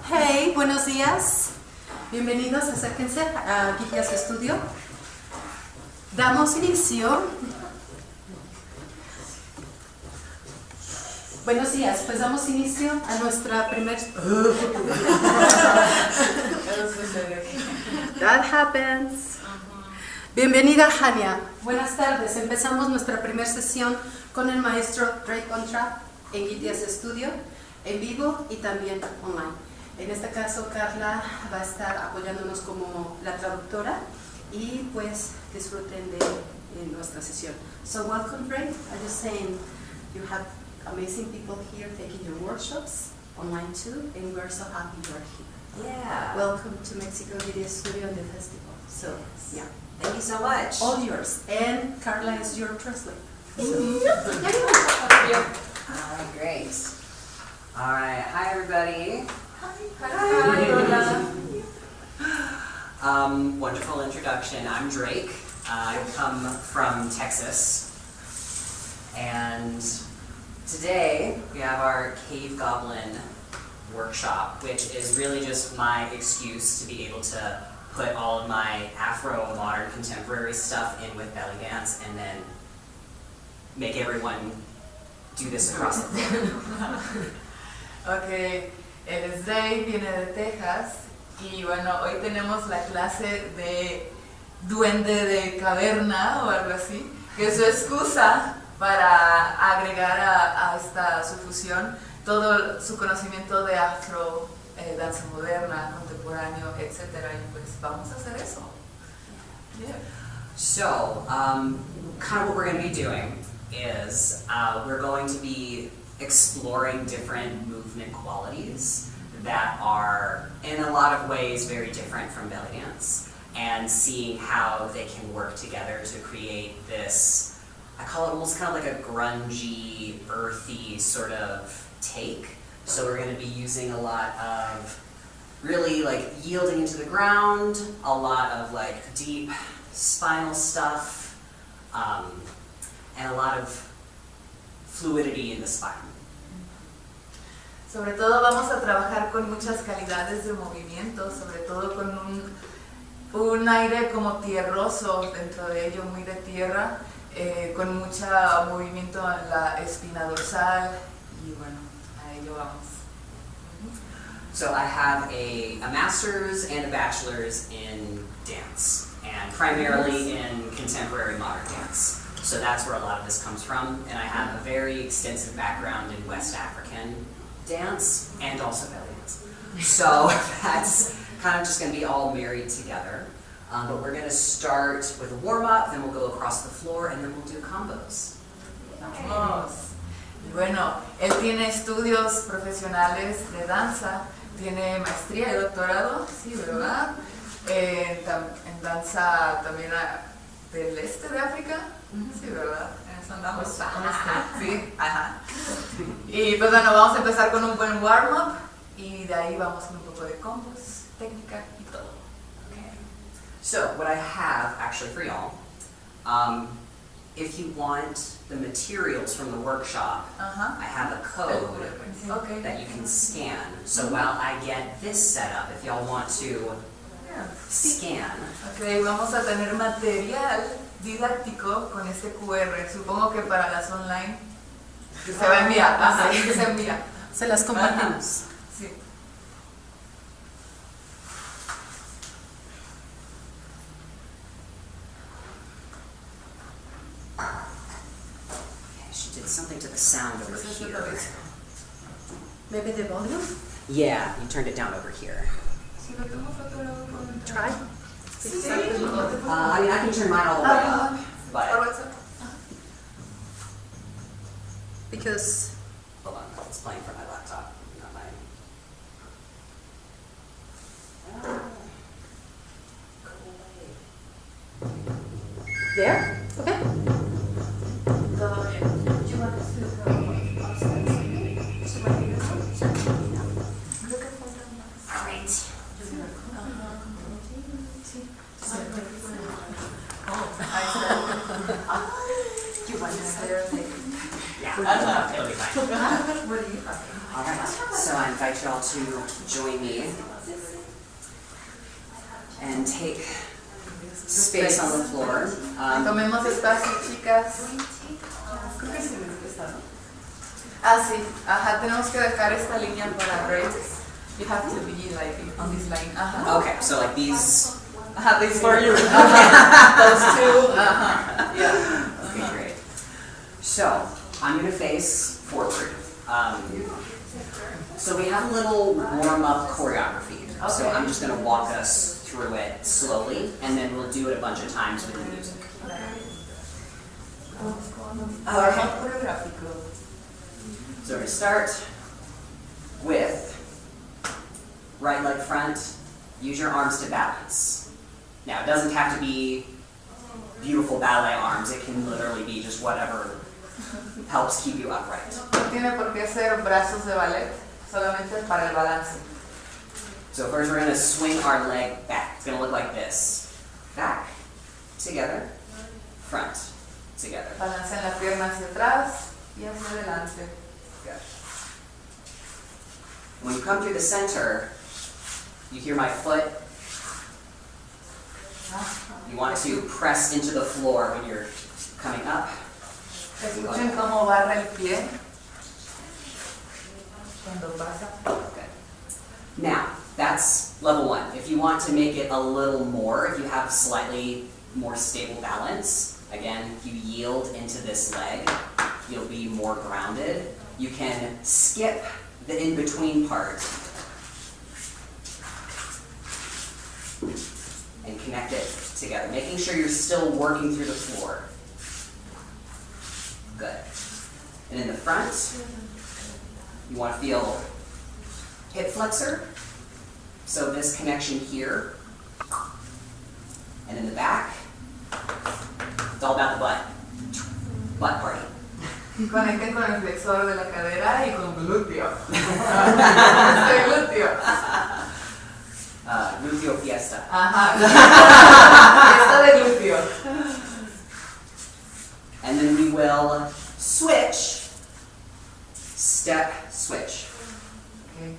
Hey, buenos días. Bienvenidos, acérquense aquí a su estudio. Damos inicio. Buenos días, pues damos inicio a nuestra primer... That happens. Bienvenida, Hania. Buenas tardes. Empezamos nuestra primera sesión con el maestro Trapp en GTS Studio, en vivo y también online. En este caso, Carla va a estar apoyándonos como la traductora y pues disfruten de nuestra sesión. So welcome, Drake. I'm just saying you have amazing people here taking your workshops online too, and we're so happy you're here. Yeah. Welcome to Mexico Video Studio and the festival. So, yeah. Thank you so much. All yours. And Carla is your translator. So. All right, great. All right, hi everybody. Hi. Wonderful introduction. I'm Drake. I come from Texas. And today we have our Cave Goblin workshop, which is really just my excuse to be able to put all of my Afro, modern, contemporary stuff in with belly dance and then make everyone do this across the floor. Ok, él es Dave, viene de Texas y bueno, hoy tenemos la clase de duende de caverna o algo así, que es su excusa para agregar a esta su fusión todo su conocimiento de afro, danza moderna, contemporáneo, etc. Y pues vamos a hacer eso. Yeah. So, kind of what we're going to be doing is we're going to be exploring different movement qualities that are, in a lot of ways, very different from belly dance, and seeing how they can work together to create this, I call it almost kind of like a grungy, earthy sort of take. So we're going to be using a lot of really like yielding into the ground, a lot of like deep spinal stuff, and a lot of fluidity in the spine. Sobre todo vamos a trabajar con muchas calidades de movimiento, sobre todo con un aire como tierroso dentro de ello, muy de tierra, con mucho movimiento en la espina dorsal y bueno, a ello vamos. So I have a master's and a bachelor's in dance, and primarily in contemporary modern dance. So that's where a lot of this comes from, and I have a very extensive background in West African dance and also belly dance. So that's kind of just going to be all married together. But we're going to start with a warm-up, then we'll go across the floor, and then we'll do combos. Vamos. Bueno, él tiene estudios profesionales de danza, tiene maestría y doctorado, sí, ¿verdad? En danza también del este de África, sí, ¿verdad? En eso andamos. Sí, ajá. Y pues bueno, vamos a empezar con un buen warm-up y de ahí vamos con un poco de combos, técnica y todo. Okay. So what I have actually for y'all, if you want the materials from the workshop, I have a code that you can scan. So while I get this set up, if y'all want to scan. Ok, vamos a tener material didáctico con este QR. Supongo que para las online se va a enviar. Ajá, se envía. Se las compartimos. Sí. She did something to the sound over here. Maybe the volume? Yeah, you turned it down over here. Try. I mean, I can turn mine all the way up, but Because hold on, it's playing from my laptop, not mine. there? Okay. Yeah, it'll be fine. What do you have? All right, so I invite you all to join me and take space on the floor. Tomemos espacio, chicas. Creo que sí necesito esta, ¿no? Ah, sí. Ajá, tenemos que dejar esta línea para breaks. You have to be like on this line. Ajá. Okay, so like these. Ajá, these for you. Those two. Ajá. Yeah. Okay, great. So I'm going to face forward. So we have a little warm-up choreography. Okay. So I'm just going to walk us through it slowly, and then we'll do it a bunch of times with the music. So we're going to start with right leg front. Use your arms to balance. Now, it doesn't have to be beautiful ballet arms. It can literally be just whatever helps keep you upright. No tiene por qué ser brazos de ballet, solamente para el balance. So first we're going to swing our leg back. It's going to look like this. Back, together, front, together. Balanceen la pierna hacia atrás y hacia adelante. Good. When you come through the center, you hear my foot. You want to press into the floor when you're coming up. Escuchen cómo barra el pie cuando pasa. Good. Now, that's level one. If you want to make it a little more, if you have slightly more stable balance, again, if you yield into this leg, you'll be more grounded. You can skip the in-between part and connect it together, making sure you're still working through the floor. Good. And in the front, you want to feel hip flexor. So this connection here. And in the back, it's all about the butt. Butt party. Conecten con el flexor de la cadera y con glúteo. Glúteo. Glúteo fiesta. Ajá. Fiesta de glúteo. And then we will switch, step, switch. Okay.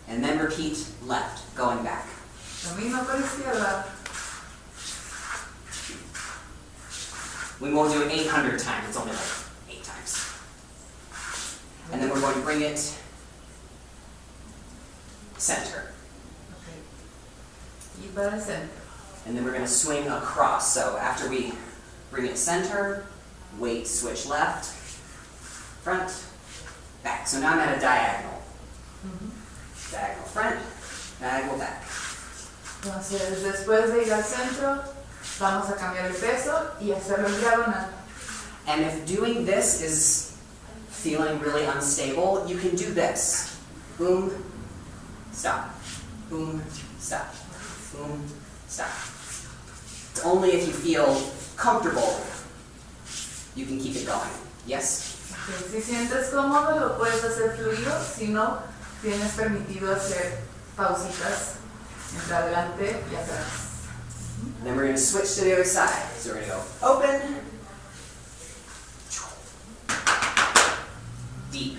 And then repeat left, going back. Lo mismo por izquierda. We won't do it 800 times, it's only like 8 times. And then we're going to bring it center. Okay. Y para el centro. And then we're going to swing across. So after we bring it center, weight, switch left, front, back. So now I'm at a diagonal. Diagonal front, diagonal back. Entonces, después de ir al centro, vamos a cambiar el peso y hacerlo en diagonal. And if doing this is feeling really unstable, you can do this. Boom, stop. Boom, stop. Boom, stop. It's only if you feel comfortable you can keep it going. Yes? Okay. Si sientes cómodo, lo puedes hacer fluido. Si no, tienes permitido hacer pausitas entre adelante y atrás. And then we're going to switch to the other side. So we're going to go open, deep.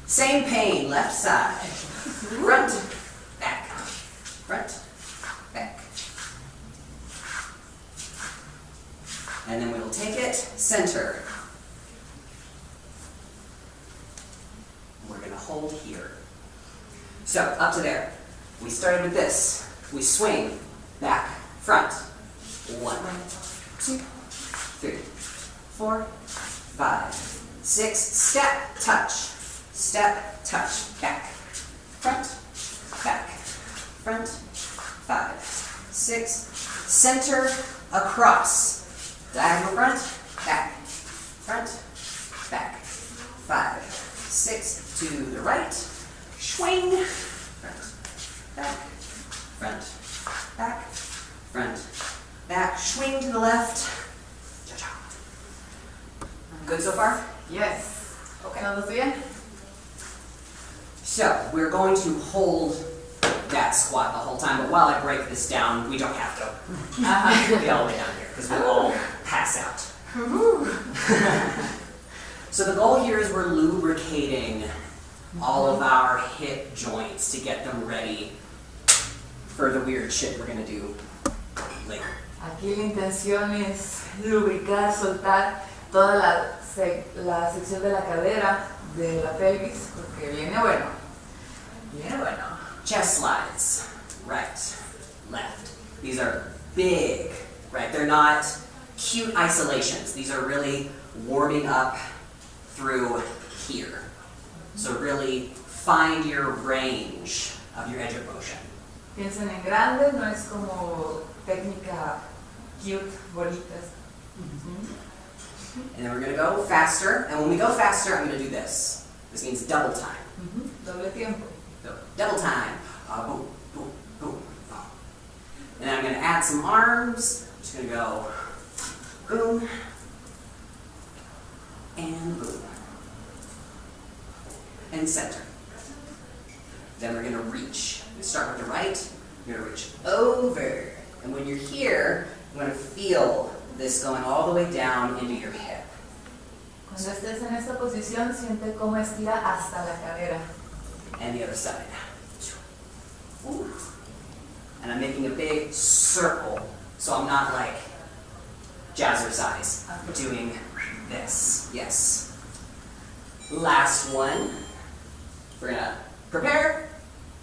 Same pain, left side. Front, back. Front, back. And then we'll take it center. We're going to hold here. So, up to there. We started with this. We swing, back, front. 1, 2, 3, 4, 5, 6. Step, touch, back. Front, back, front, 5, 6. Center, across. Diagonal front, back, 5, 6. To the right. Swing. Front, back, swing to the left. Cha-cha. Good so far? Yes. Okay. ¿Todos bien? So, we're going to hold that squat the whole time, but while I break this down, we don't have to. We'll be all the way down here, because we'll all pass out. So the goal here is we're lubricating all of our hip joints to get them ready for the weird shit we're gonna do later. Aquí la intención es lubricar, soltar toda la sección de la cadera, de la pelvis, porque viene bueno. Viene bueno. Chest slides, right, left. These are big, right? They're not cute isolations. These are really warming up through here. So really find your range of your edge of motion. Piensen en grande, no es como técnica cute, bonitas. And then we're going to go faster. And when we go faster, I'm going to do this. This means double time. Doble tiempo. So, double time. Boom, boom, boom, boom. And then I'm going to add some arms. I'm just going to go boom and boom. And center. Then we're going to reach. We start with the right. You're going to reach over. And when you're here, you're going to feel this going all the way down into your hip. Cuando estés en esta posición, siente cómo estira hasta la cadera. And the other side. Ooh. And I'm making a big circle, so I'm not like jazzercise doing this. Yes. Last one. We're gonna prepare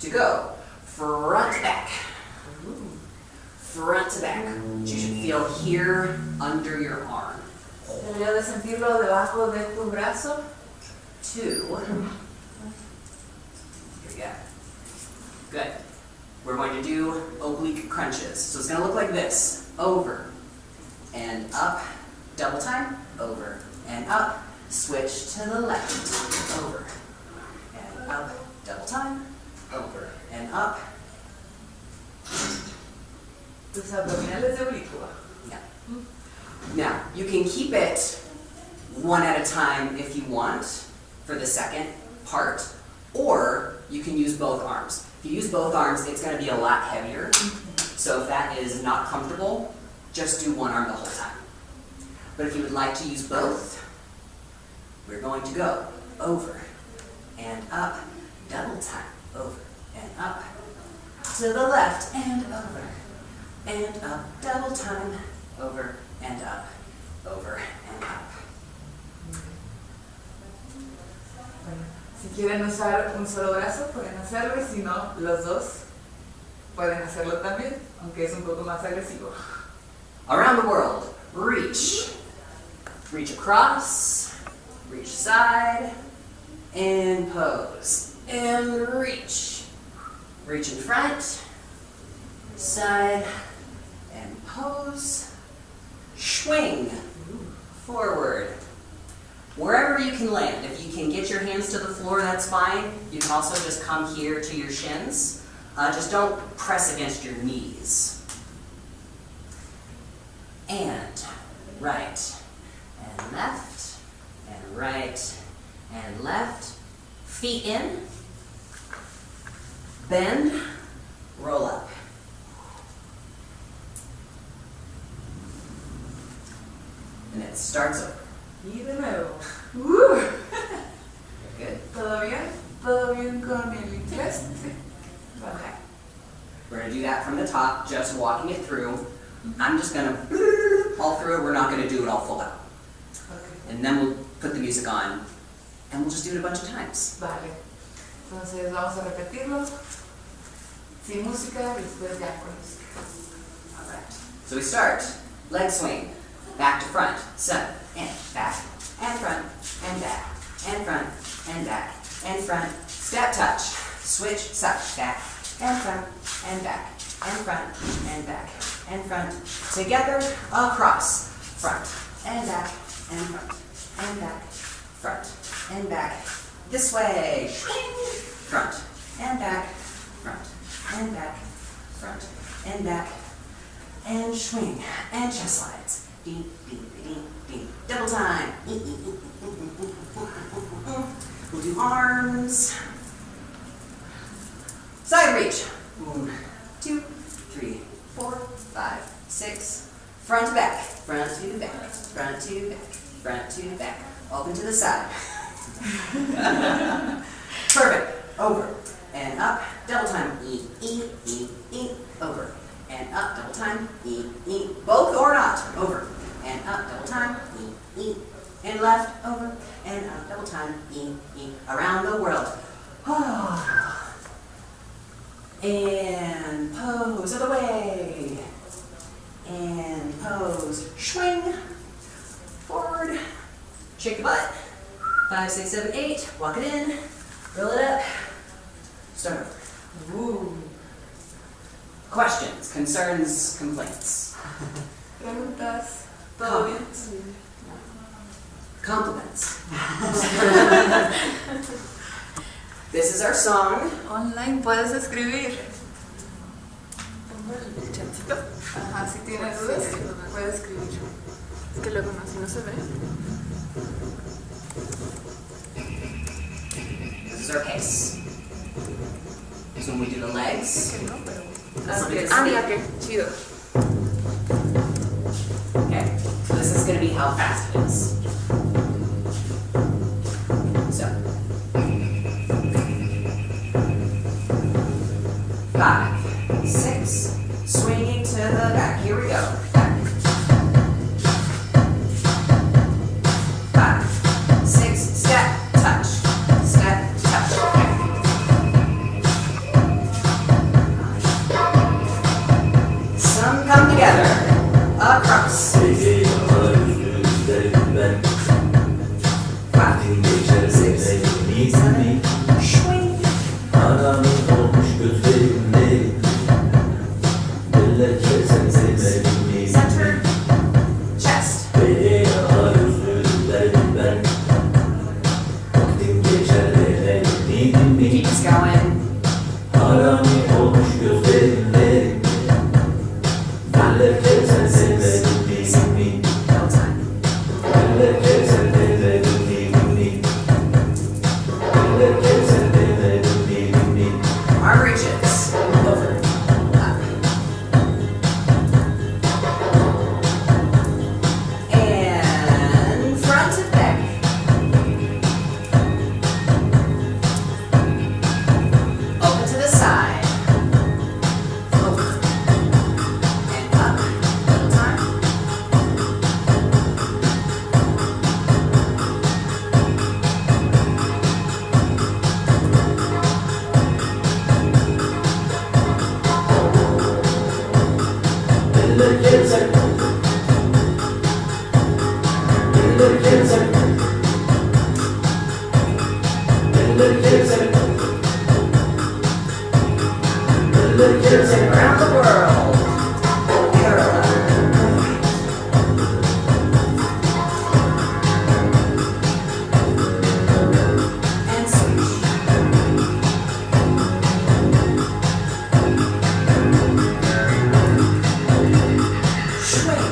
to go front to back. Front to back. You should feel here under your arm. Deberías de sentirlo debajo de tu brazo. 2. Here we go. Good. We're going to do oblique crunches. So it's going to look like this. Over and up. Double time. Over and up. Switch to the left. Over and up. Double time. Over and up. Tus abdominales de oblicuo. Yeah. Now, you can keep it one at a time if you want for the second part, or you can use both arms. If you use both arms, it's going to be a lot heavier. So if that is not comfortable, just do one arm the whole time. But if you would like to use both, we're going to go over and up, double time, over and up, to the left and over, and up, double time, over and up, over and up. Bueno, si quieren usar un solo brazo, pueden hacerlo, y si no, los dos pueden hacerlo también, aunque es un poco más agresivo. Around the world, reach. Reach across, reach side, and pose. And reach. Reach in front, side, and pose. Swing forward. Wherever you can land. If you can get your hands to the floor, that's fine. You can also just come here to your shins. Just don't press against your knees. And right, and left, and right, and left. Feet in. Bend, roll up. And it starts over. Y de nuevo. Good. ¿Todo bien? ¿Todo bien con el inglés? Sí. Okay. We're going to do that from the top, just walking it through. I'm just going to all through it. We're not going to do it all full out. Okay. And then we'll put the music on, and we'll just do it a bunch of times. Vale. Entonces vamos a repetirlo. Sin música y después ya con música. All right. So we start. Leg swing. Back to front. Center. And back. And front. And back. And front. And back. And front. Step touch. Switch. Side. Back. And front. And back. And front. And back. And front. Together. Across. Front. And back. And front. And back. Front. And back. This way. Front. And back. Front. And back. Front. And back. And swing. And chest slides. Ding, ding, ding, ding. Double time. We'll do arms. Side reach. 1, 2, 3, 4, 5, 6. Front to back. Front to back. Front to back. Front to back. Open to the side. Perfect. Over and up. Double time. E, E, E, E. Over and up. Double time. E, E. Both or not. Over and up. Double time. E, E. And left. Over and up. Double time. E, E. Around the world. And pose other way. And pose. Swing. Forward. Shake the butt. 5, 6, 7, 8. Walk it in. Roll it up. Start over. Woo. Questions, concerns, complaints. Preguntas. ¿Todo bien? Compliments. This is our song. Online puedes escribir. El chatcito. Ajá, si tienes dudas, puedes escribir. Es que luego no, si no se ve. This is our pace. So when we do the legs, Que no, pero... let's look at the Ah, speed. mira, que chido. Okay, so this is going to be how fast it is. So, 5, 6, swinging to the back. Here we go. Back. 5, 6, step, touch, step, touch. Okay. Some come together. Across. 5, 6, 7, swing. Center, chest. Keep us going. No time. Arm reaches. Over. Up. And front to back. Open to the side. Over. And up. Little time. Around the world. And switch. Swing.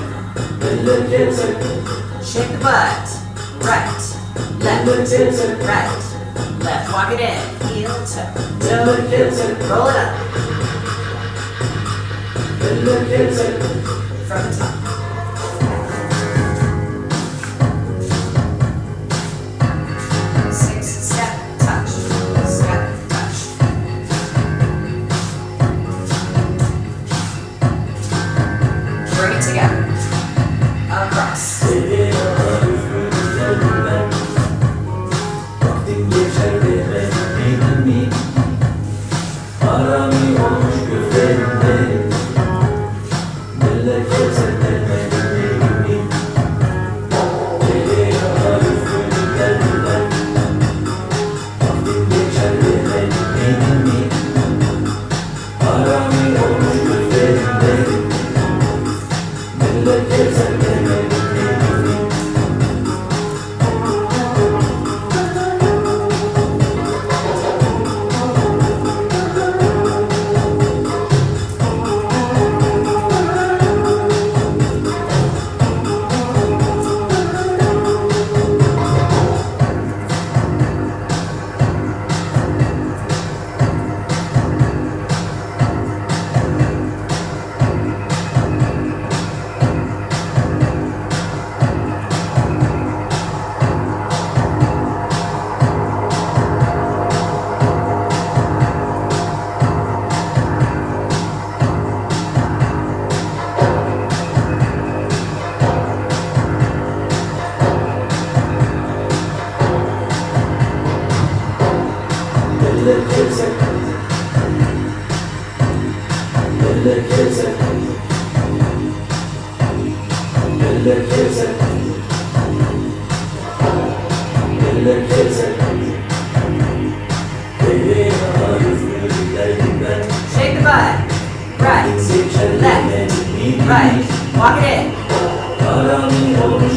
Shake the butt. Right. Left. Right. Left. Walk it in. Heel toe. Roll it up. From the top. 6, step, touch. Step, touch. Bring it together. Across. Arami olmuş gözlerimde, neler geçer neler. Shake the butt. Right. Left. Right. Walk it in.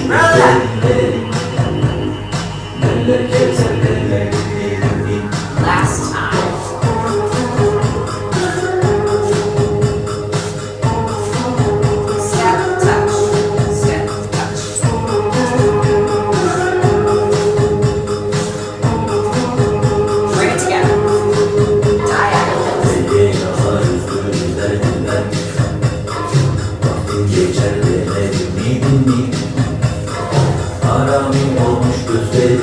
Roll it up. Last time. Step, touch. Step, touch. Bring it together. Diagonal. Geçer demedim mi? Haramim olmuş gözlerimde.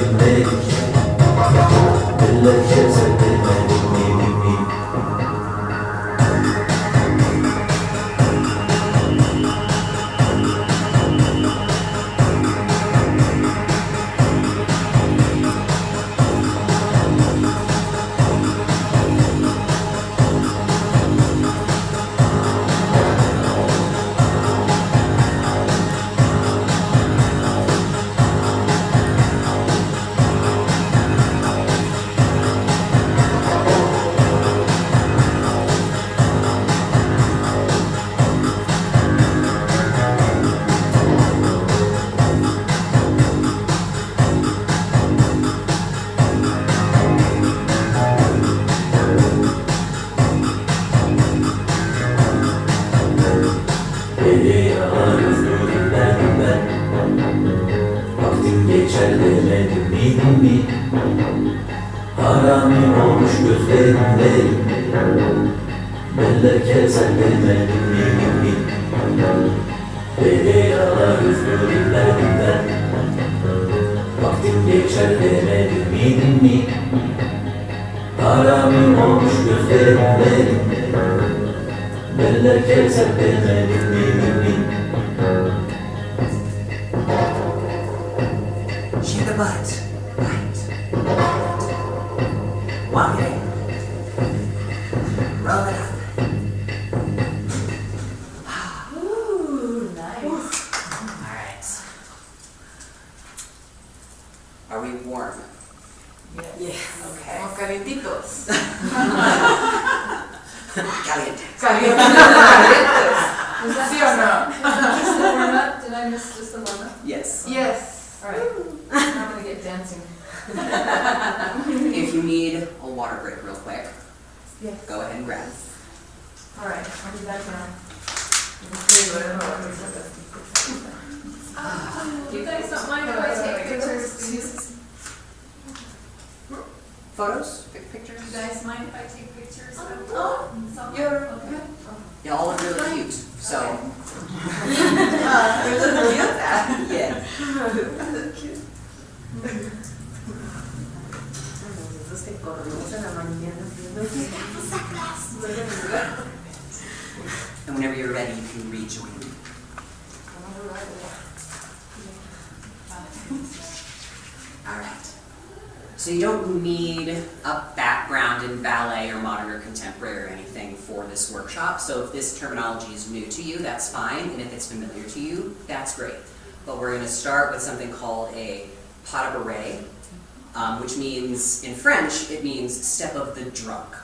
Eller keser demedim mi? Vaktim geçer demedim mi? Haramim olmuş gözlerimde. Beller keser demedim mi? Beni yalar üzgünlerinden. Vaktim geçer demedim mi? Haramim olmuş gözlerimde. Beller keser demedim mi? Shake the butt. Right. Walk it in. Roll it up. Ooh, nice. Alright. Are we warm? Yes. Okay. Como calientitos. Caliente. Calientes. ¿Sí o no? Just the warm up? Did I miss just the warm up? Yes. Yes. All right. I'm gonna get dancing. If you need a water break real quick, Yes. go ahead and grab. All right. I'll be back now. You guys don't mind if I take pictures? Photos? Pictures? You guys mind if I take pictures? Oh, You're okay. They all look really cute. So, yeah. And whenever you're ready, you can rejoin me. All right. So you don't need a background in ballet or modern or contemporary or anything for this workshop. So if this terminology is new to you, that's fine. And if it's familiar to you, that's great. But we're going to start with something called a pas de bourrée, which means, in French, it means step of the drunk.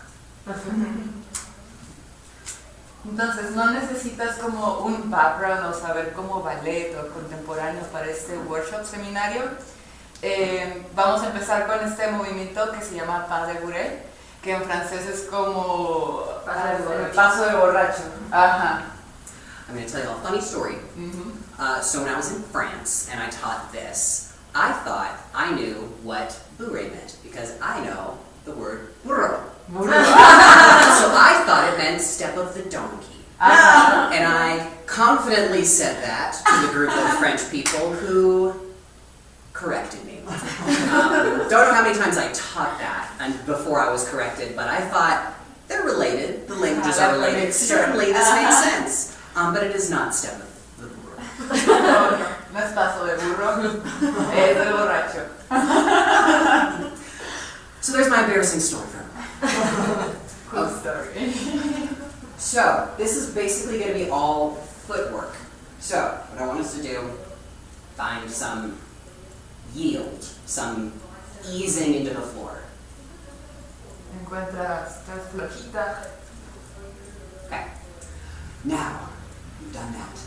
Entonces no necesitas como un background o saber como ballet o contemporáneo para este workshop seminario. Vamos a empezar con este movimiento que se llama pas de bourrée, que en francés es como paso de borracho. Ajá. I'm going to tell you a funny story. So when I was in France and I taught this, I thought I knew what bourrée meant because I know the word bourreau. So I thought it meant step of the donkey. And I confidently said that to the group of French people who corrected me. Don't know how many times I taught that and before I was corrected, but I thought they're related. The languages are related. Certainly this makes sense. But it is not step of the bourreau. No es paso de burro, es de borracho. So there's my embarrassing story from Cool story. So this is basically going to be all footwork. So what I want us to do, find some yield, some easing into the floor. Encuentra, estás flojita. Okay. Now, you've done that.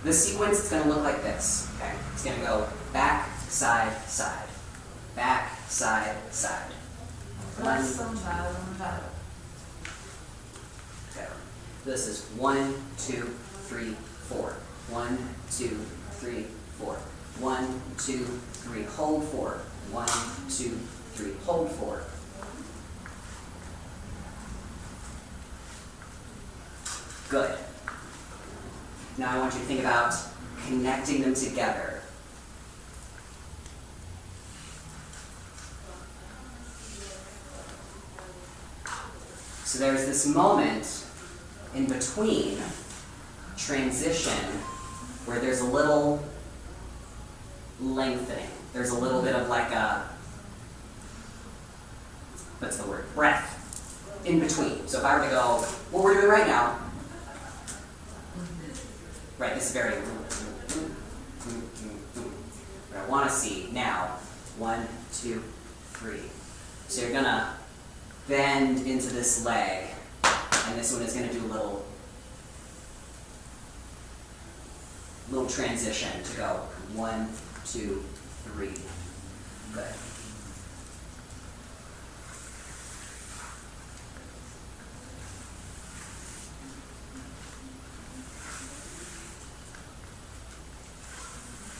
The sequence is going to look like this. Okay. It's going to go back, side, side. Back, side, side. One, okay. This is 1, 2, 3, 4. 1, 2, 3, 4. 1, 2, 3. Hold 4. 1, 2, 3. Hold 4. Good. Now I want you to think about connecting them together. So there's this moment in between transition where there's a little lengthening. There's a little bit of like a, what's the word? Breath in between. So if I were to go, what we're doing right now, right, this is very, but I want to see now, 1, 2, 3. So you're gonna bend into this leg, and this one is gonna do a little transition to go 1, 2, 3. Good.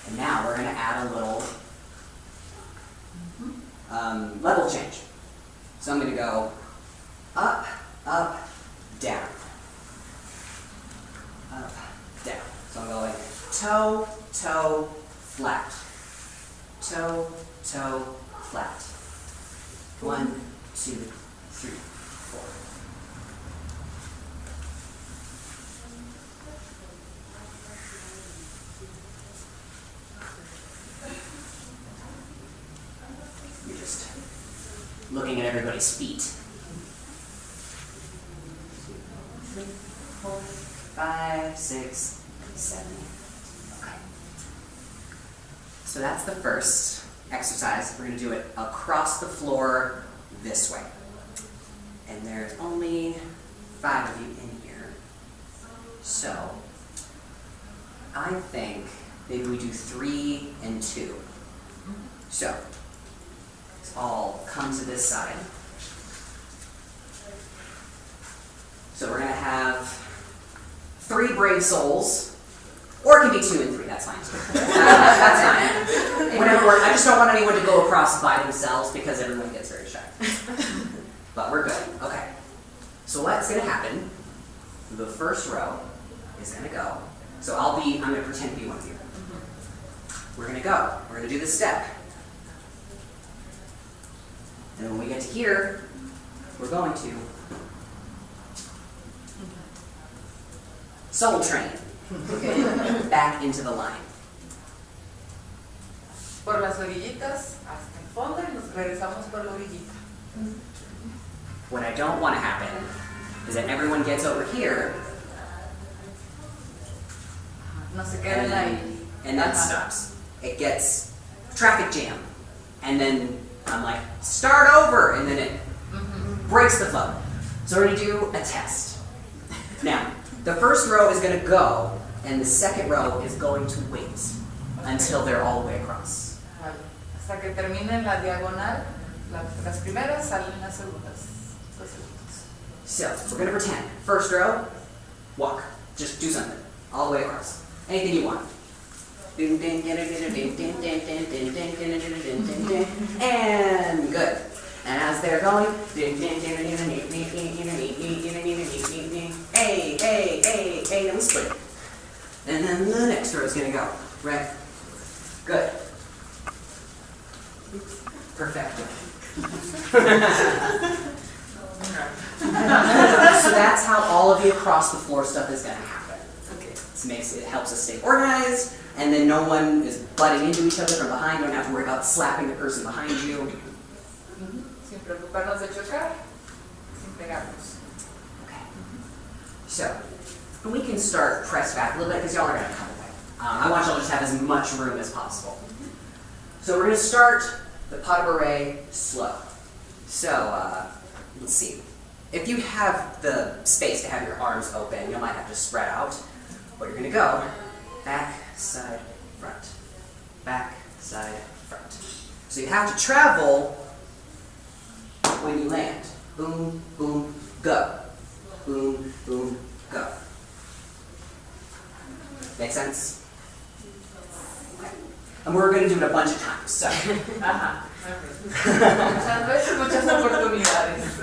And now we're going to add a little level change. So I'm going to go up, up, down. Up, down. So I'm going toe, toe, flat. Toe, toe, flat. 1, 2, 3, 4. You're just looking at everybody's feet. 3, 4, 5, 6, 7. Okay. So that's the first exercise. We're going to do it across the floor this way. And there's only 5 of you in here. So I think maybe we do 3 and 2. So let's all come to this side. So we're going to have 3 brave souls, or it can be 2 and 3. That's fine. That's fine. Whatever works. I just don't want anyone to go across by themselves because everyone gets very shy. But we're good. Okay. So what's going to happen? The first row is going to go. So I'm going to pretend to be one of you. We're going to go. We're going to do this step. And when we get to here, we're going to soul train back into the line. Por las orillitas hasta el fondo y nos regresamos por la orillita. What I don't want to happen is that everyone gets over here No se queden ahí. and then stops. It gets traffic jam. And then I'm like, start over, and then it breaks the flow. So we're going to do a test. Now, the first row is going to go, and the second row is going to wait until they're all the way across. Vale. Hasta que terminen la diagonal, las primeras salen las segundas. Los segundos. So we're going to pretend. First row, walk. Just do something. All the way across. Anything you want. And good. And as they're going, hey, hey, hey, hey, then we split. And then the next row is going to go. Right? Good. Perfecto. So that's how all of the across the floor stuff is going to happen. Okay. It helps us stay organized, and then no one is butting into each other from behind. You don't have to worry about slapping the person behind you. Sin preocuparnos de chocar, sin pegarnos. Okay. So, we can start pressed back a little bit because y'all are going to come away. I want y'all to just have as much room as possible. So we're going to start the pas de bourrée slow. So, let's see. If you have the space to have your arms open, you might have to spread out. But you're going to go back, side, front. Back, side, front. So you have to travel when you land. Boom, boom, go. Boom, boom, go. Make sense? Okay. And we're going to do it a bunch of times, so. Ajá. Muchas veces, muchas oportunidades.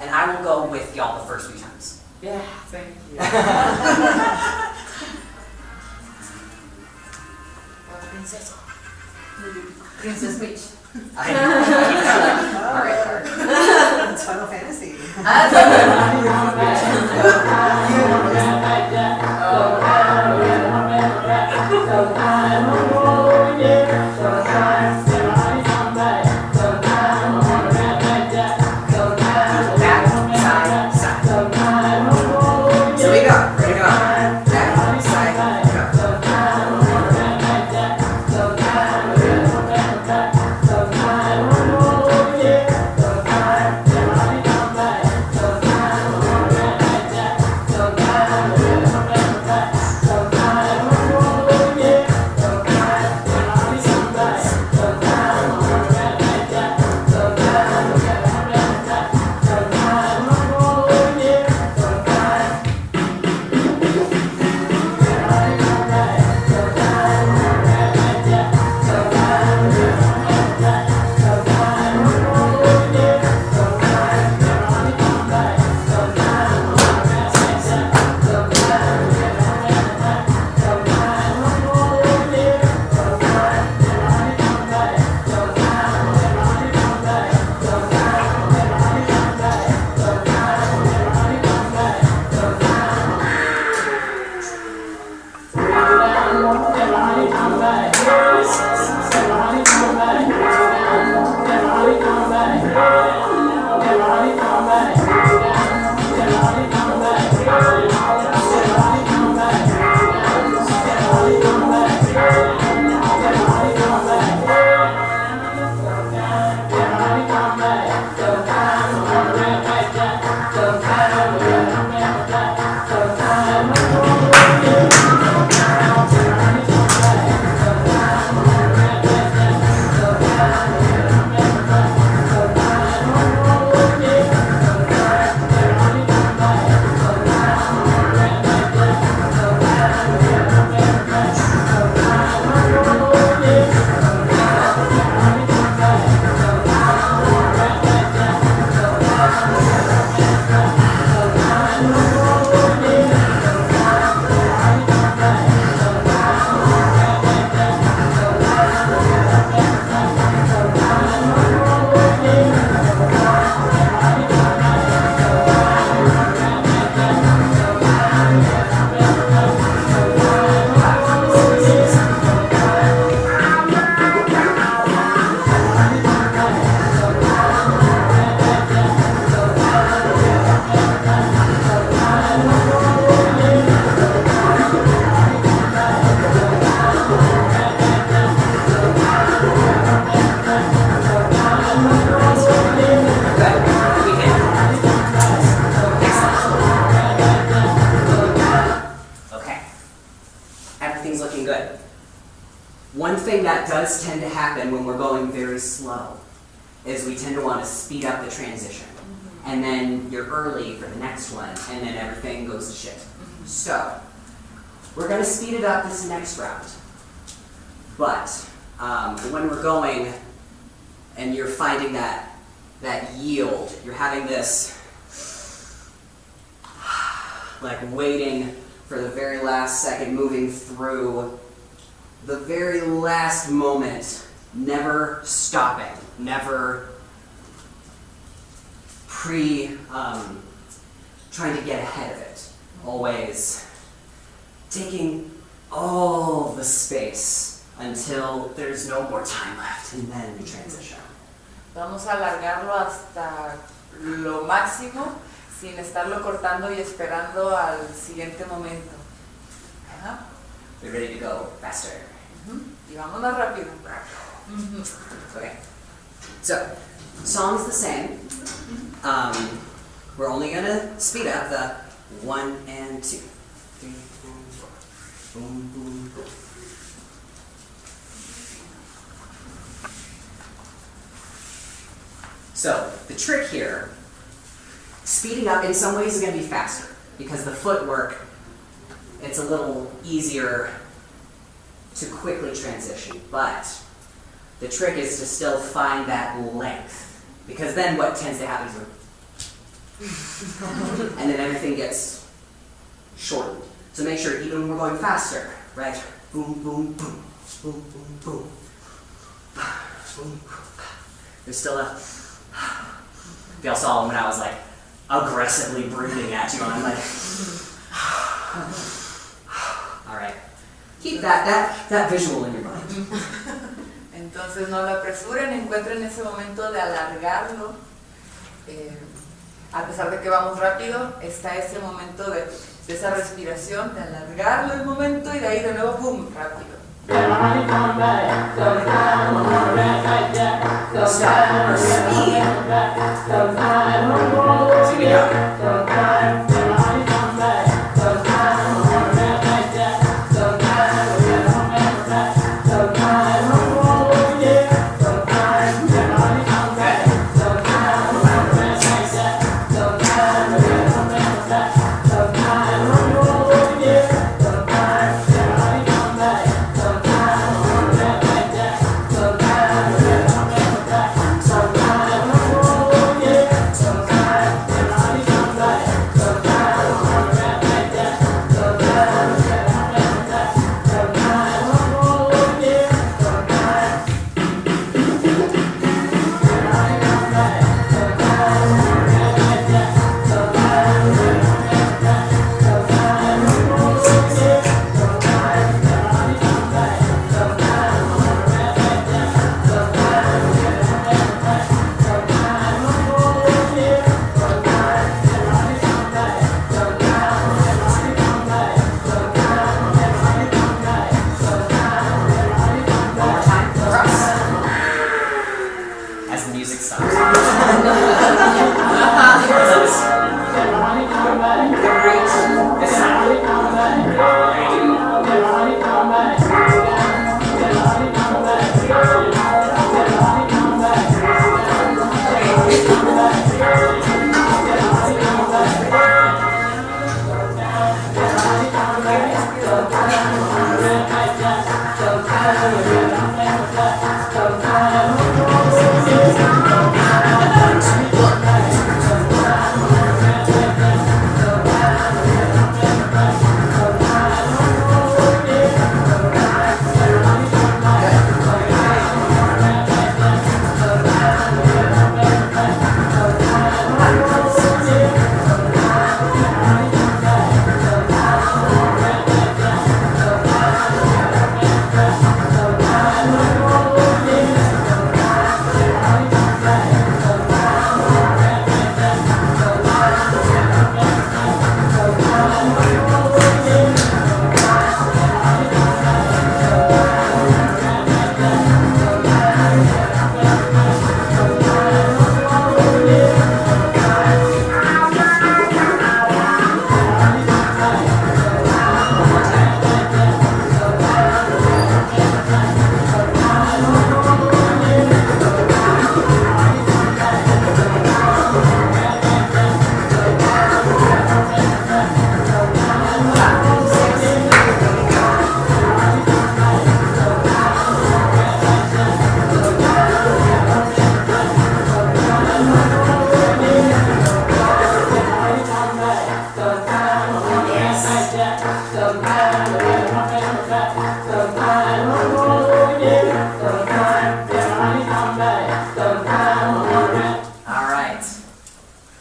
And I will go with y'all the first few times. Yeah, thank you. Princess Peach. I know. All right. It's Final Fantasy. One thing that does tend to happen when we're going very slow is we tend to want to speed up the transition. And then you're early for the next one, and then everything goes to shit. So, we're going to speed it up this next round. But when we're going and you're finding that yield, you're having this, like waiting for the very last second, moving through the very last moment, never stopping, never trying to get ahead of it, always taking all the space until there's no more time left, and then we transition. Vamos a alargarlo hasta lo máximo sin estarlo cortando y esperando al siguiente momento. Ajá. We're ready to go faster. Y vamos más rápido. Okay. So, song's the same. We're only gonna speed up the 1 and 2. 3, 4. Boom, boom, boom. So, the trick here, speeding up in some ways is going to be faster because the footwork, it's a little easier to quickly transition. But the trick is to still find that length because then what tends to happen is and then everything gets shortened. So make sure even when we're going faster, right? Boom, boom, boom, boom, boom, boom. Boom. There's still a... If y'all saw when I was like aggressively breathing at you, I'm like... Alright. Keep that visual in your mind. Entonces no lo apresuren, encuentren ese momento de alargarlo. A pesar de que vamos rápido, está ese momento de esa respiración, de alargarlo el momento y de ahí de nuevo, ¡pum!, rápido.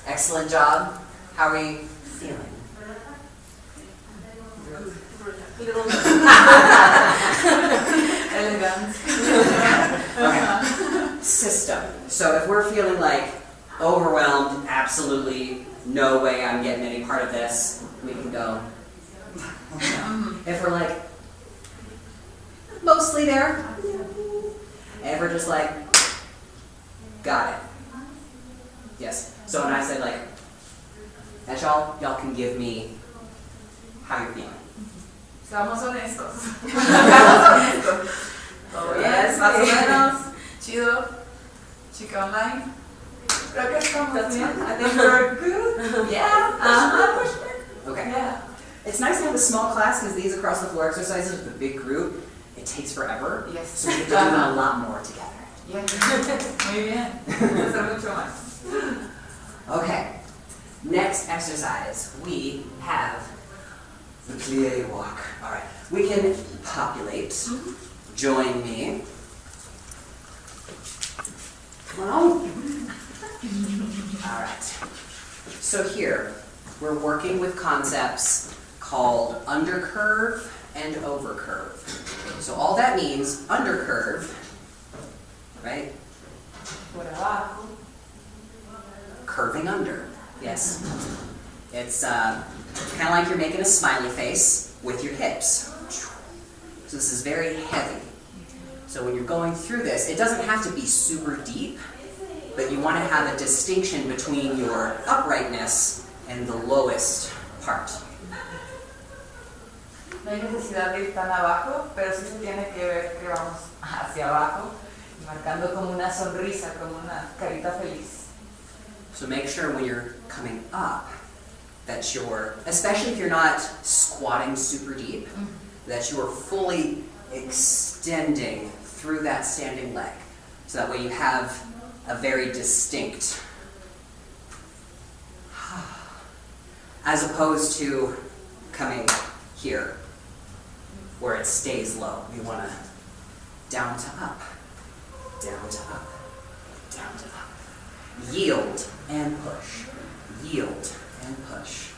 Excellent job. How are you feeling? Elegant. Okay. System. So if we're feeling like overwhelmed, absolutely no way I'm getting any part of this, we can go. If we're like, mostly there, and we're just like, got it. Yes. So when I said like, that y'all can give me how you're feeling. Seamos honestos. Seamos honestos. Todo bien, más o menos. Chido. Chica online. Creo que estamos bien. I think we're good. Yeah. Okay. Yeah. It's nice to have a small class because these across the floor exercises with a big group, it takes forever. Yes. So we get to do them a lot more together. Yeah. Muy bien. Hacer mucho más. Okay. Next exercise, we have the plie walk. All right. We can populate. Join me. Come on. All right. So here, we're working with concepts called undercurve and overcurve. So all that means, undercurve, right? Por abajo. Curving under. Yes. It's kind of like you're making a smiley face with your hips. So this is very heavy. So when you're going through this, it doesn't have to be super deep, but you want to have a distinction between your uprightness and the lowest part. No hay necesidad de ir tan abajo, pero sí se tiene que ver que vamos hacia abajo, marcando como una sonrisa, como una carita feliz. So make sure when you're coming up that you're, especially if you're not squatting super deep, that you're fully extending through that standing leg. So that way you have a very distinct, as opposed to coming here, where it stays low. We want to down to up, down to up, down to up. Yield and push, yield and push.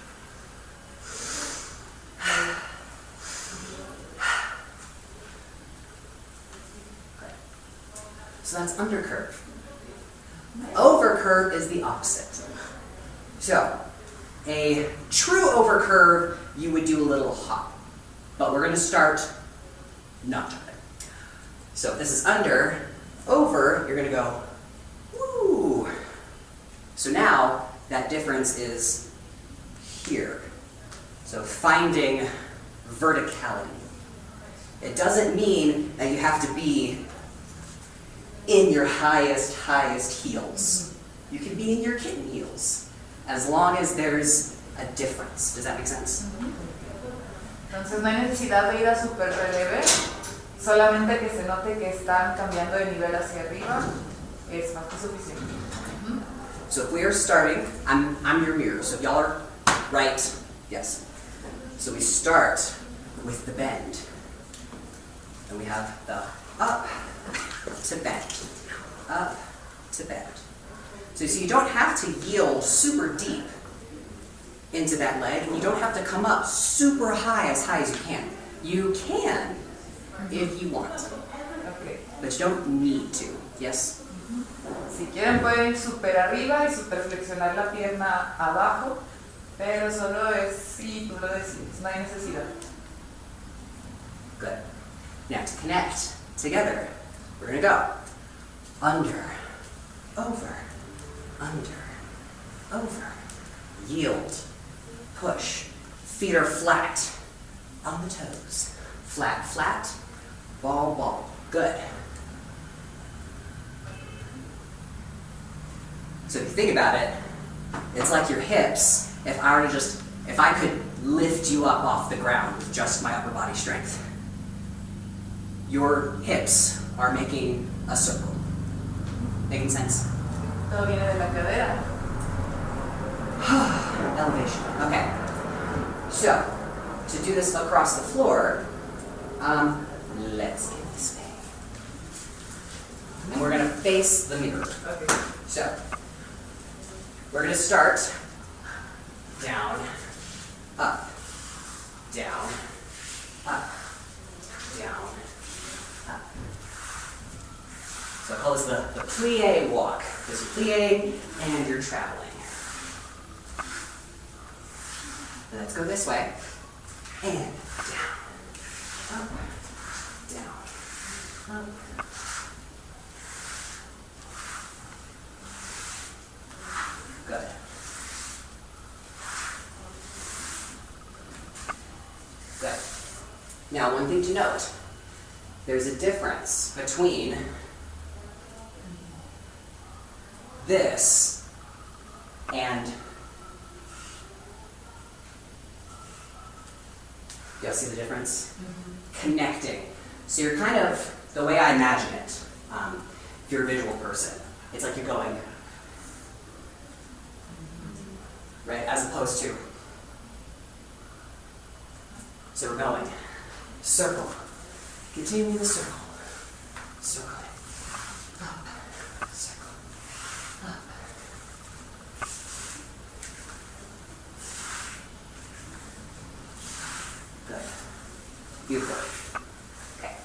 Good. So that's undercurve. Overcurve is the opposite. So, a true overcurve, you would do a little hop. But we're going to start not jumping. So if this is under, over, you're going to go, woo. So now, that difference is here. So finding verticality. It doesn't mean that you have to be in your highest heels. You can be in your kitten heels, as long as there's a difference. Does that make sense? Entonces no hay necesidad de ir a super releve, solamente que se note que están cambiando de nivel hacia arriba, es más que suficiente. So if we are starting, I'm your mirror, so if y'all are right, yes. So we start with the bend. And we have the up to bend, up to bend. So you don't have to yield super deep into that leg, and you don't have to come up super high as you can. You can, if you want, Okay. but you don't need to, yes? Si quieren pueden ir super arriba y super flexionar la pierna abajo, pero solo es si tú lo decides, no hay necesidad. Good. Now to connect together, we're going to go under, over, yield, push, feet are flat on the toes, flat, flat, ball, ball. Good. So if you think about it, it's like your hips, if I could lift you up off the ground with just my upper body strength, your hips are making a circle. Making sense? Todo viene de la cadera. Elevation. Okay. So, to do this across the floor, let's get this way. And we're going to face the mirror. Okay. So, we're going to start down, up, down, up, down, up. So I call this the plie walk, because you're plieing and you're traveling. Let's go this way. And down, up, down, up. Good. Good. Now, one thing to note, there's a difference between this and y'all see the difference? Connecting. So you're kind of, the way I imagine it, if you're a visual person, it's like you're going, right, as opposed to, so we're going, circle, continuing the circle, circle, up, circle, up. Good. Beautiful. Okay.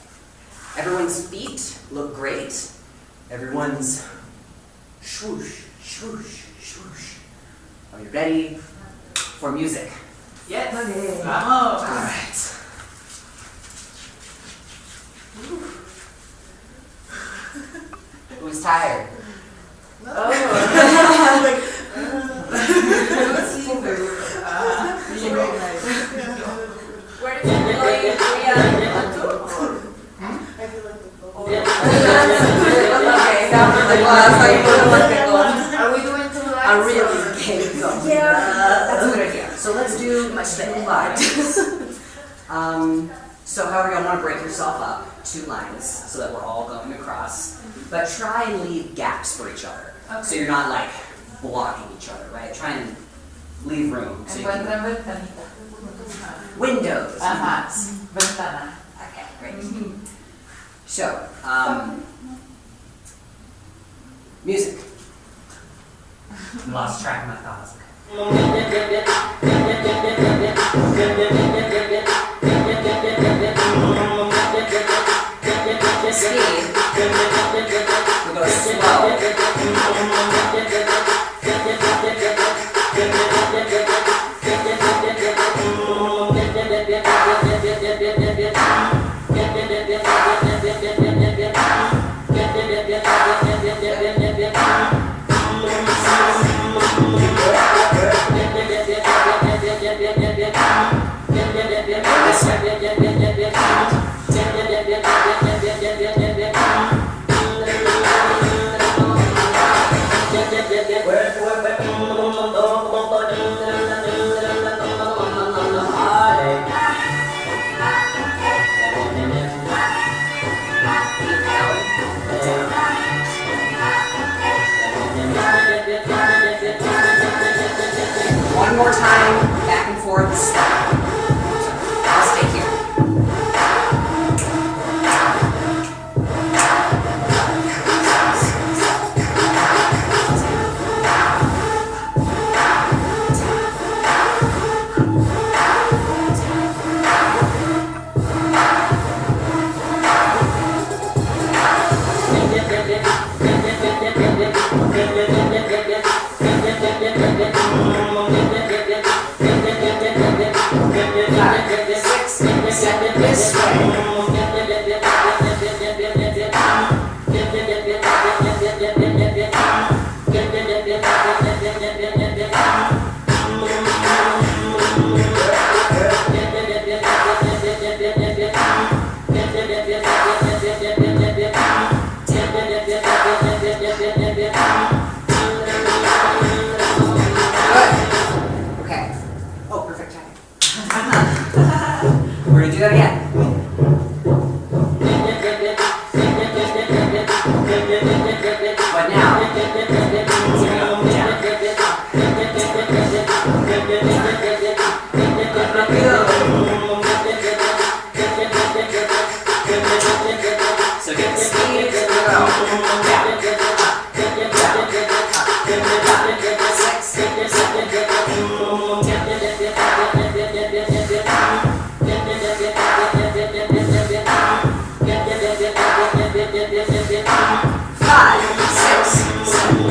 Everyone's feet look great. Everyone's swoosh, swoosh, swoosh. Are you ready for music? Yes. All right. Who's tired? Where did you go? Are we doing two lines? I really can't go. Yeah, that's a good idea. So let's do my two lines. So however you want to break yourself up, 2 lines, so that we're all going across. But try and leave gaps for each other. Okay. So you're not like blocking each other, right? Try and leave room. So you Encuentra can... ventanita. Windows. Ajá, ventana. Okay, great. So, music. Lost track of my thoughts. Speed. We go slow. One more time, back and forth, stop. I'll stay here. Okay. Oh, perfect timing. We're gonna do that again. But now, so get the speed, go. Down. Five, six, seven.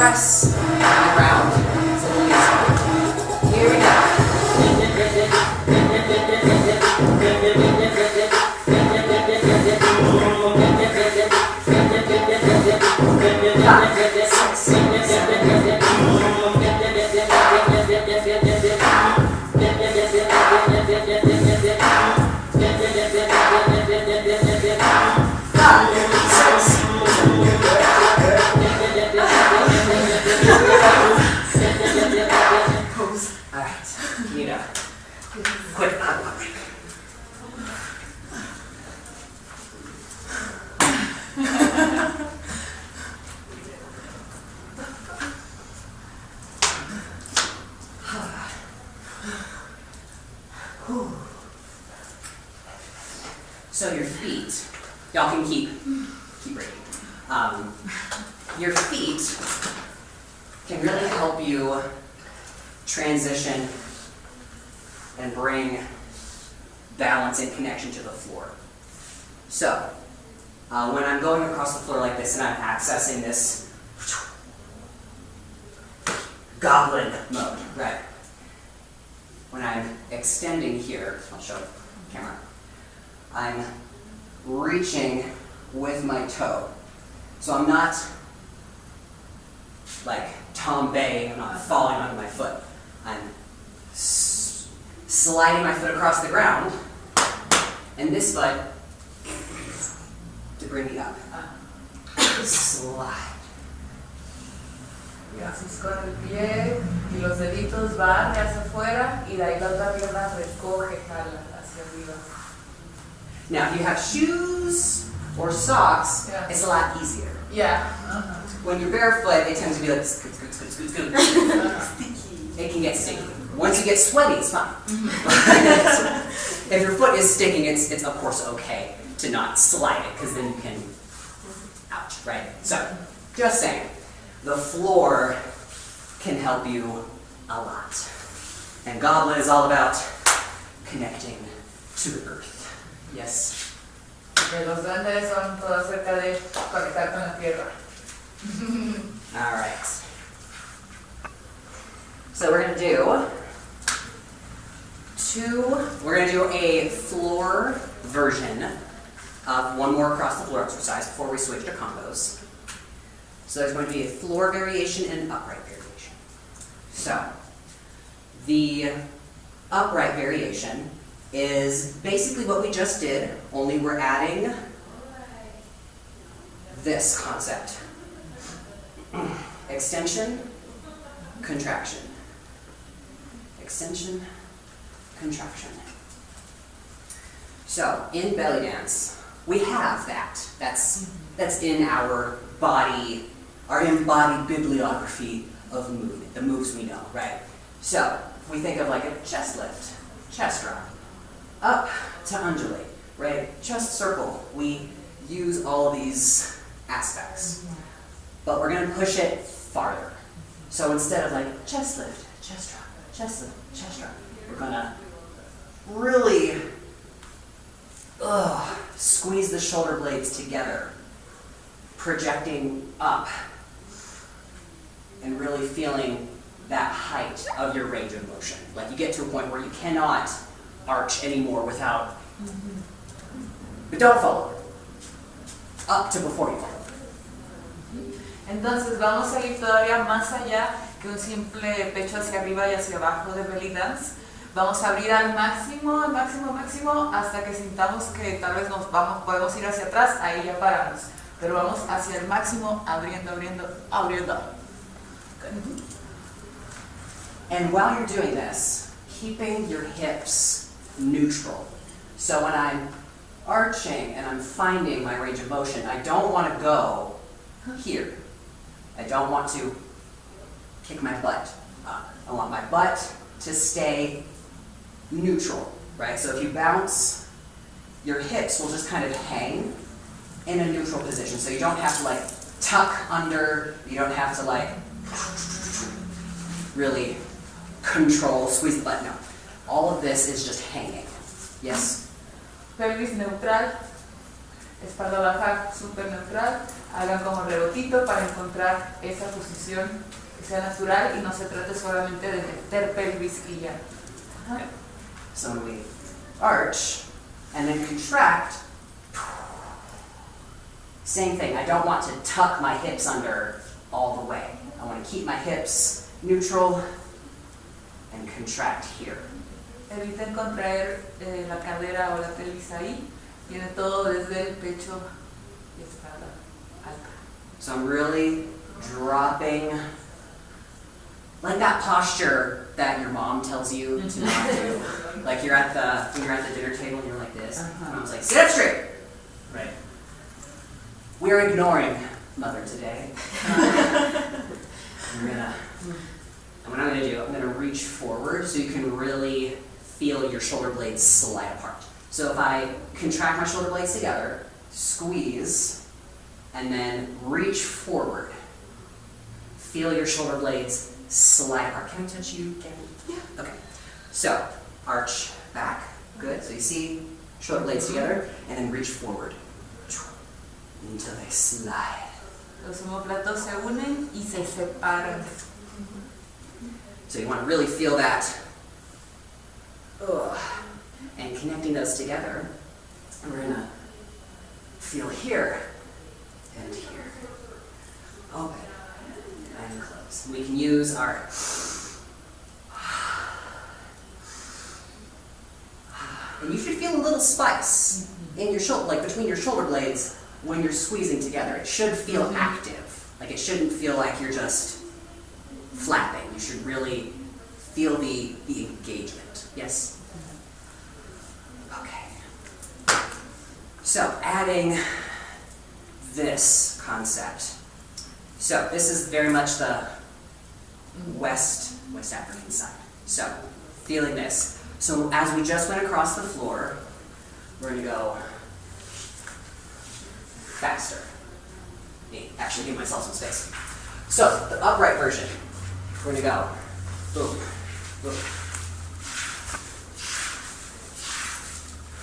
press on the ground. It's a little easier. Here we go. 5, 6, 7, 8. Need a quick break. So your feet, y'all can keep reading. Your feet can really help you transition and bring balance and connection to the floor. So, when I'm going across the floor like this and I'm accessing this Goblin mode, right? When I'm extending here, I'll show the camera, I'm reaching with my toe. So I'm not like Tom Bay, I'm not falling onto my foot. I'm sliding my foot across the ground, and this foot to bring me up. Slide. Entonces con el pie y los deditos van hacia afuera y de ahí la otra pierna recoge, jala hacia arriba. Now, if you have shoes or socks, Yeah. it's a lot easier. Yeah. When you're barefoot, they tend to be like scoot, scoot, scoot, scoot, scoot. It can get sticky. Once you get sweaty, it's fine. If your foot is sticking, it's of course okay to not slide it, because then you can, ouch, right? So, just saying, the floor can help you a lot. And Goblin is all about connecting to the earth. Yes? Que los duendes son todo acerca de conectar con la tierra. All right. So we're gonna do a floor version of one more across the floor exercise before we switch to combos. So there's going to be a floor variation and an upright variation. So the upright variation is basically what we just did, only we're adding this concept. Extension, contraction. Extension, contraction. So, in belly dance, we have that. That's in our body, our embodied bibliography of movement, the moves we know, right? So, if we think of like a chest lift, chest drop, up to undulate, right? Chest circle, we use all these aspects, but we're gonna push it farther. So instead of like chest lift, chest drop, chest lift, chest drop, we're gonna really squeeze the shoulder blades together, projecting up and really feeling that height of your range of motion. Like you get to a point where you cannot arch anymore without, but don't fall over. Up to before you fall over. Entonces vamos a ir todavía más allá que un simple pecho hacia arriba y hacia abajo de belly dance. Vamos a abrir al máximo, máximo, hasta que sintamos que tal vez podemos ir hacia atrás, ahí ya paramos. Pero vamos hacia el máximo, abriendo. Good. And while you're doing this, keeping your hips neutral. So when I'm arching and I'm finding my range of motion, I don't want to go here. I don't want to kick my butt up. I want my butt to stay neutral, right? So if you bounce, your hips will just kind of hang in a neutral position. So you don't have to like tuck under, you don't have to like really control, squeeze the butt, no. All of this is just hanging. Yes? Pelvis neutral. Espalda baja súper neutral. Hagan como rebotito para encontrar esa posición que sea natural y no se trate solamente de meter pelvis y ya. Ajá. So when we arch and then contract, same thing. I don't want to tuck my hips under all the way. I want to keep my hips neutral and contract here. Eviten contraer la cadera o la pelvis ahí. Tiene todo desde el pecho y espalda alta. So I'm really dropping, like that posture that your mom tells you to not do. Like when you're at the dinner table and you're like this. And mom's like, sit up straight. Right. We're ignoring mother today. And what I'm going to do, I'm going to reach forward so you can really feel your shoulder blades slide apart. So if I contract my shoulder blades together, squeeze, and then reach forward, feel your shoulder blades slide apart. Can I touch you again? Yeah. Okay. So arch back. Good. So you see shoulder blades together, and then reach forward until they slide. Los omóplatos se unen y se separan. So you want to really feel that. And connecting those together, and we're going to feel here and here. Open and close. We can use our and you should feel a little spice in your shoulder, like between your shoulder blades when you're squeezing together. It should feel active. Like it shouldn't feel like you're just flapping. You should really feel the engagement. Yes? Okay. So adding this concept. So this is very much the West African side. So feeling this. So as we just went across the floor, we're going to go faster. Actually give myself some space. So the upright version, we're going to go boom, boom.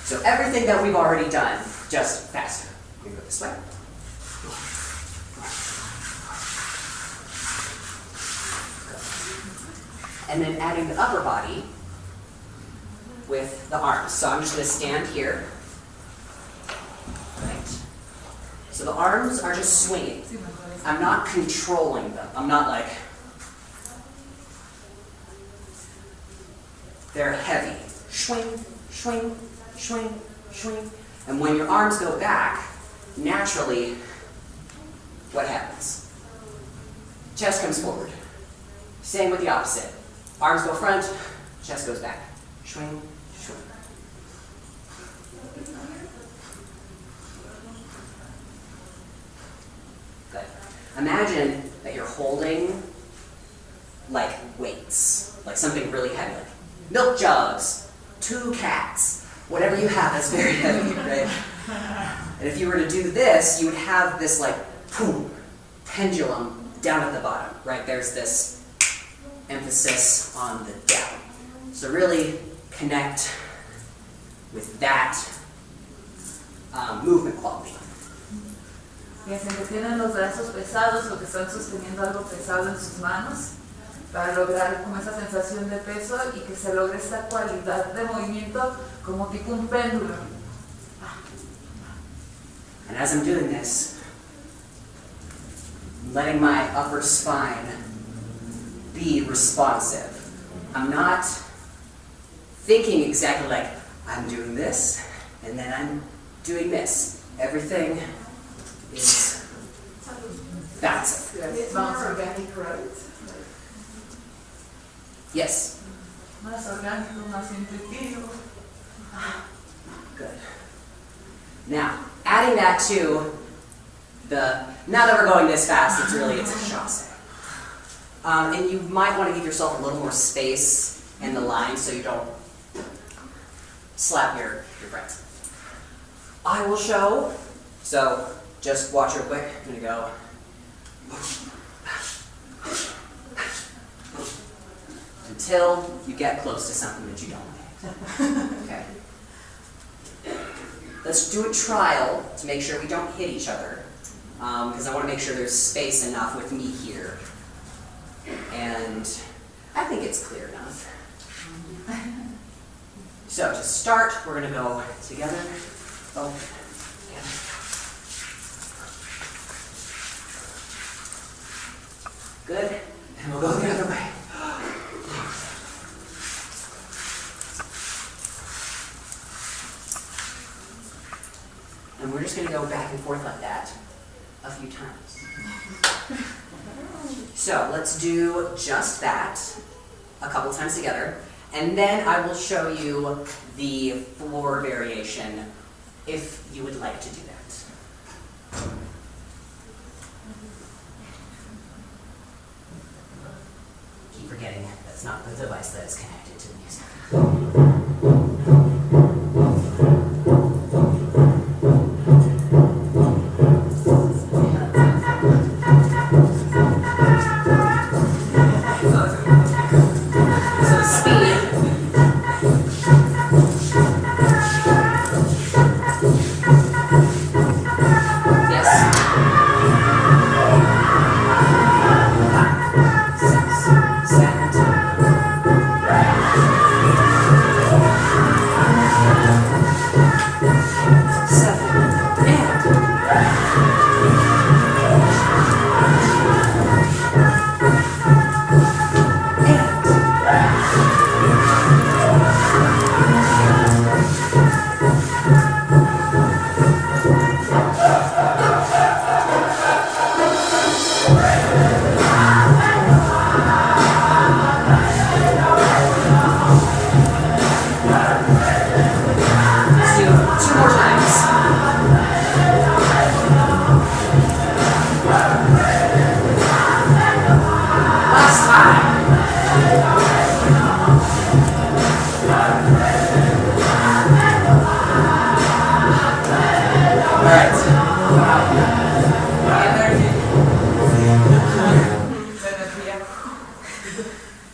So everything that we've already done, just faster. We go this way. And then adding the upper body with the arms. So I'm just going to stand here. Right. So the arms are just swinging. I'm not controlling them. I'm not like, they're heavy. Swing, swing, swing, swing. And when your arms go back, naturally, what happens? Chest comes forward. Same with the opposite. Arms go front, chest goes back. Swing, swing. Good. Imagine that you're holding like weights, like something really heavy, like milk jugs, 2 cats, whatever you have that's very heavy, right? And if you were to do this, you would have this like boom, pendulum down at the bottom, right? There's this emphasis on the down. So really connect with that movement quality. Piensen que tienen los brazos pesados o que están sosteniendo algo pesado en sus manos para lograr como esa sensación de peso y que se logre esta cualidad de movimiento como tipo un péndulo. And as I'm doing this, I'm letting my upper spine be responsive. I'm not thinking exactly like, I'm doing this, and then I'm doing this. Everything is bouncing. It's more organic, right? Yes. Más orgánico, más intuitivo. Good. Now, adding that to now that we're going this fast, it's a shasana. And you might want to give yourself a little more space in the line so you don't slap your friends. I will show, so just watch real quick. I'm going to go. Until you get close to something that you don't like. Okay. let's do a trial to make sure we don't hit each other. Because I want to make sure there's space enough with me here. And I think it's clear enough. So to start, we're going to go together. Oh, together. Good. And we'll go the other way. And we're just going to go back and forth like that a few times. So let's do just that a couple times together. And then I will show you the floor variation if you would like to do that. Keep forgetting that's not the device that is connected to the music.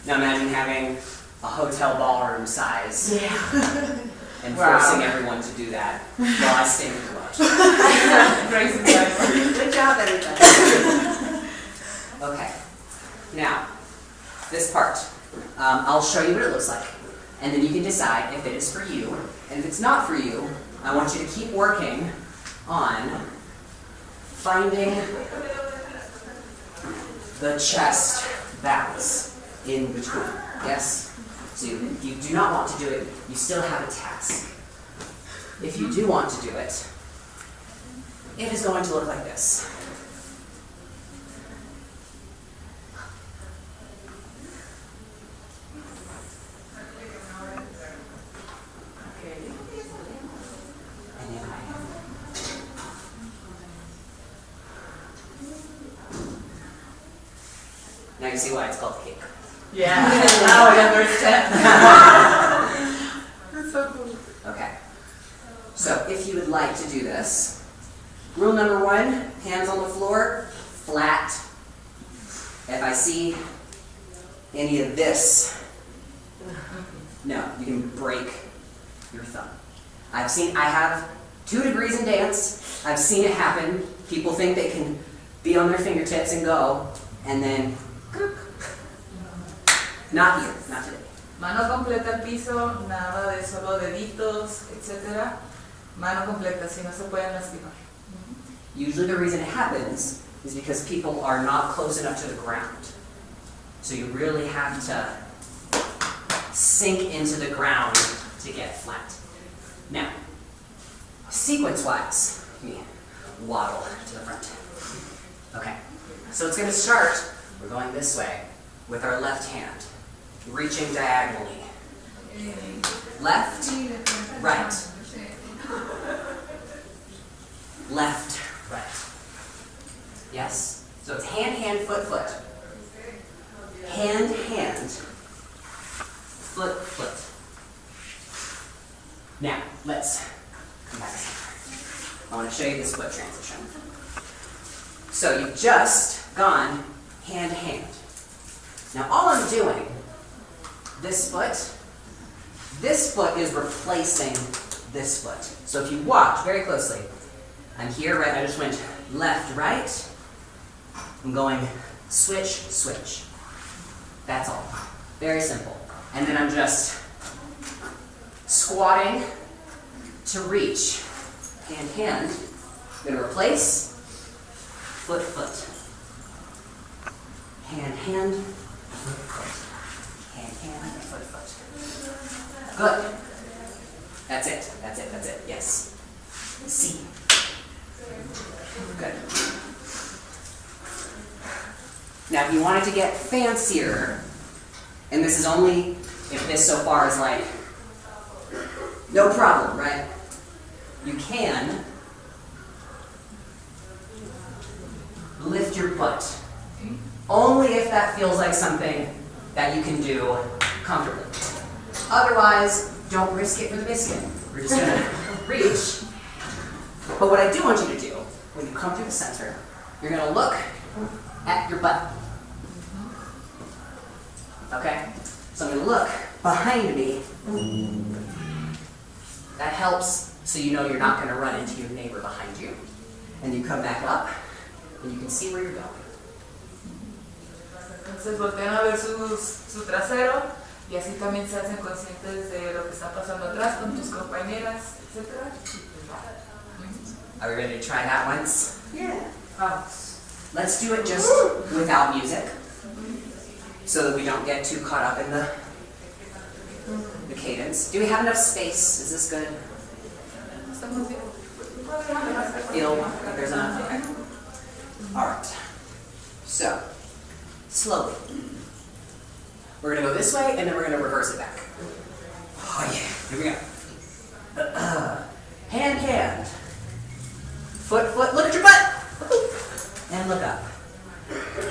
Now imagine having a hotel ballroom size and forcing everyone to do that while I stand and watch. Good job, everybody. Okay, now this part, I'll show you what it looks like, and then you can decide if it is for you, and if it's not for you, I want you to keep working on finding the chest balance in between. Yes? So if you do not want to do it, you still have a task. If you do want to do it, it is going to look like this. And then now you see why it's called cake. Yeah, now I understand. That's so cool. Okay. So if you would like to do this, rule number 1, hands on the floor, flat. If I see any of this, no, you can break your thumb. I have 2 degrees in dance. I've seen it happen. People think they can be on their fingertips and go, and then, not here, not today. Mano completa al piso, nada de solo deditos, etc. Mano completa, si no se pueden lastimar. Usually the reason it happens is because people are not close enough to the ground. So you really have to sink into the ground to get flat. Now, sequence-wise, let me waddle to the front. Okay, so it's going to start, we're going this way, with our left hand, reaching diagonally. Left, right. Left, right. Yes? So it's hand, hand, foot, foot. Hand, hand, foot, foot. Now, let's come back. I want to show you this foot transition. So you've just gone hand, hand. Now all I'm doing, this foot is replacing this foot. So if you watch very closely, I'm here, right? I just went left, right. I'm going switch, switch. That's all. Very simple. And then I'm just squatting to reach. Hand, hand. I'm going to replace. Foot, foot. Hand, hand. Foot, foot. Hand, hand. Foot, foot. Good. That's it. That's it. That's it. Yes. C. Good. Now, if you wanted to get fancier, and this is only if this so far is like, no problem, right? You can lift your butt. Only if that feels like something that you can do comfortably. Otherwise, don't risk it for the biscuit. We're just gonna reach. But what I do want you to do, when you come through the center, you're gonna look at your butt. Okay? So I'm gonna look behind me. That helps so you know you're not gonna run into your neighbor behind you. And you come back up, and you can see where you're going. Entonces voltean a ver su trasero y así también se hacen conscientes de lo que está pasando atrás con tus compañeras, etc. Are we ready to try that once? Yeah. Let's do it just without music, so that we don't get too caught up in the cadence. Do we have enough space? Is this good? Feel like there's enough? All right. So, slowly. We're going to go this way, and then we're going to reverse it back. Oh yeah, here we go. Hand, hand. Foot, foot, look at your butt! And look up.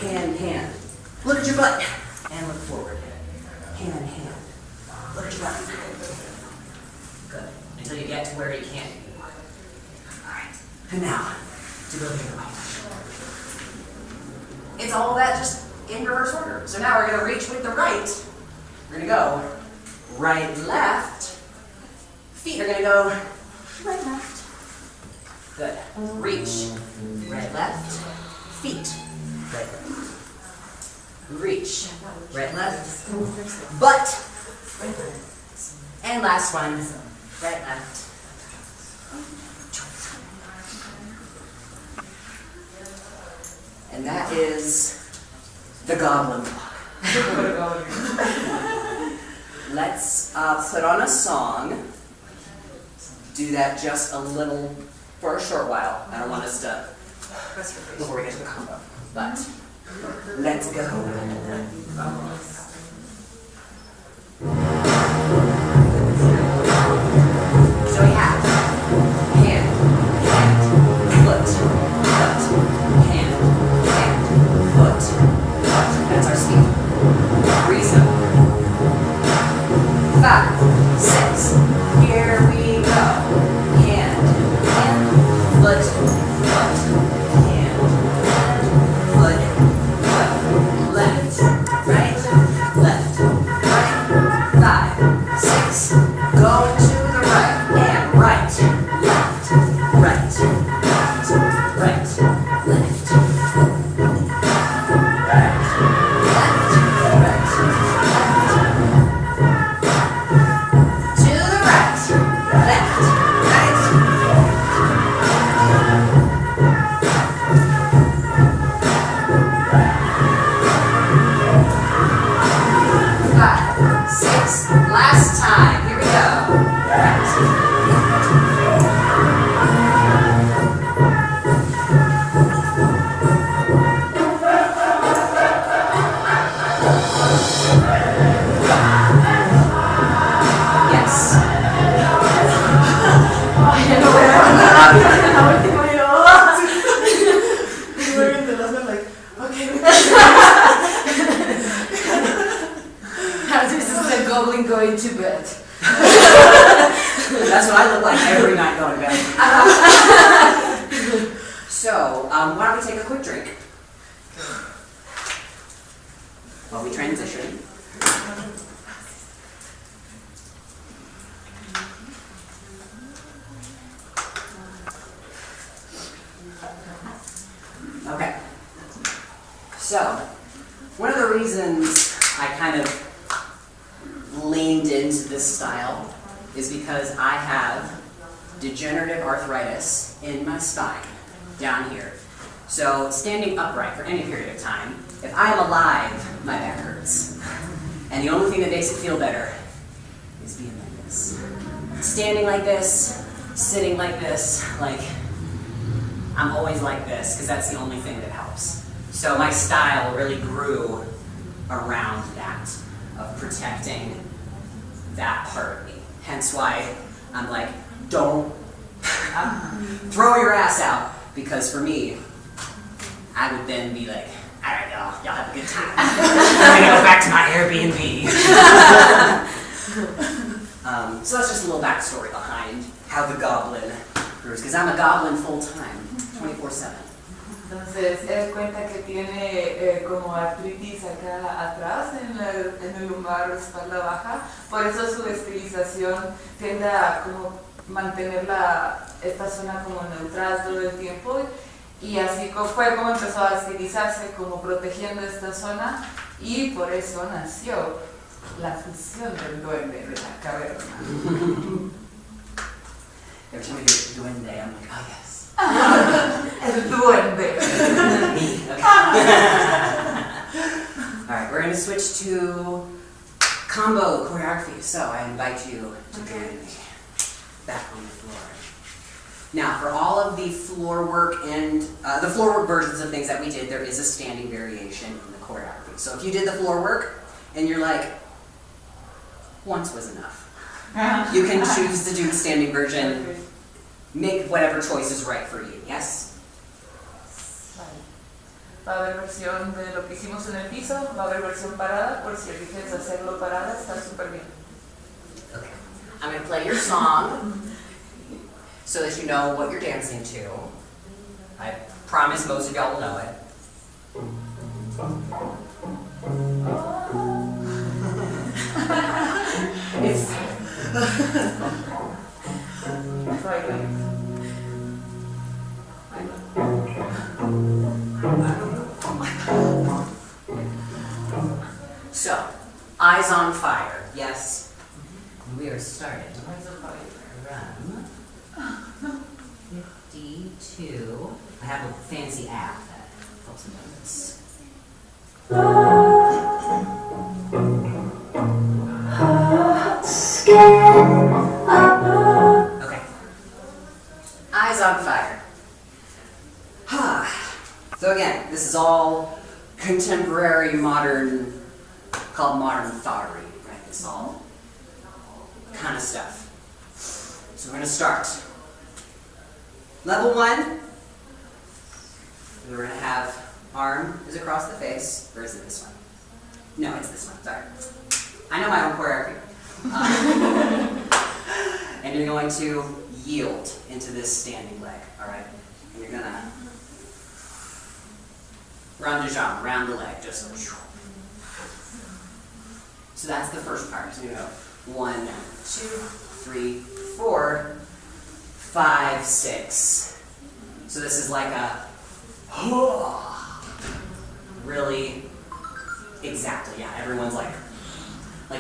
Hand, hand. Look at your butt. And look forward. Hand, hand. Look at your butt. Good. Until you get to where you can't. Alright. And now, to go the other way. It's all that just in reverse order. So now we're going to reach with the right. We're going to go right, left. Feet are going to go right, left. Good. Reach. Right, left. Feet. Right, left. Reach. Right, left. Butt. And last one. Right, left. And that is the Goblin walk. Let's put on a song. Do that just a little, for a short while. I don't want us to, before we get to the combo. But, let's go. So we have hand, hand, foot, foot, hand, hand, foot, foot. That's our speed. Reasonable. 5, 6. Here we go. Hand, hand, foot, foot, hand, foot, foot. Left, right, left, right. 5, 6. Go to the right. And right, left, right, left, right, left. Last time. Here we go. Yes. This is the goblin going to bed. That's what I look like every night going to bed. So, why don't we take a quick drink while we transition. So, one of the reasons I kind of leaned into this style is because I have degenerative arthritis in my spine down here. So standing upright for any period of time, if I am alive, my back hurts. And the only thing that makes it feel better is being like this. Standing like this, sitting like this, like I'm always like this because that's the only thing that helps. So my style really grew around that, of protecting that part of me. Hence why I'm like, don't throw your ass out, because for me, I would then be like, all right, y'all have a good time. I'm gonna go back to my Airbnb. So that's just a little backstory behind how the Goblin grows, because I'm a Goblin full-time, 24/7. Entonces, él cuenta que tiene como artritis acá atrás en el lumbar o espalda baja, por eso su estilización tiende a como mantener esta zona como neutral todo el tiempo, y así fue como empezó a estilizarse, como protegiendo esta zona, y por eso nació la fusión del duende de la caverna. Every time I hear duende, I'm like, oh yes. El duende. Me, okay. Alright, we're going to switch to combo choreography. So I invite you to join me back on the floor. Now, for all of the floor work and the floor work versions of things that we did, there is a standing variation in the choreography. So if you did the floor work and you're like, once was enough, you can choose to do the standing version. Make whatever choice is right for you, yes? Va a haber versión de lo que hicimos en el piso, va a haber versión parada, por si eliges hacerlo parada, está súper bien. Okay. I'm going to play your song so that you know what you're dancing to. I promise most of y'all will know it. It's... So, eyes on fire, yes? We are starting from 52. I have a fancy app that helps me do this. Okay. Eyes on fire. So again, this is all contemporary, modern, called modern thottery, right? It's all kind of stuff. So we're going to start. Level 1, we're going to have arm is across the face, or is it this one? No, it's this one, sorry. I know my own choreography. And you're going to yield into this standing leg, all right? And you're going to round the jump, round the leg, just. So that's the first part. So you go 1, 2, 3, 4, 5, 6. So this is like a really exactly, yeah. Everyone's like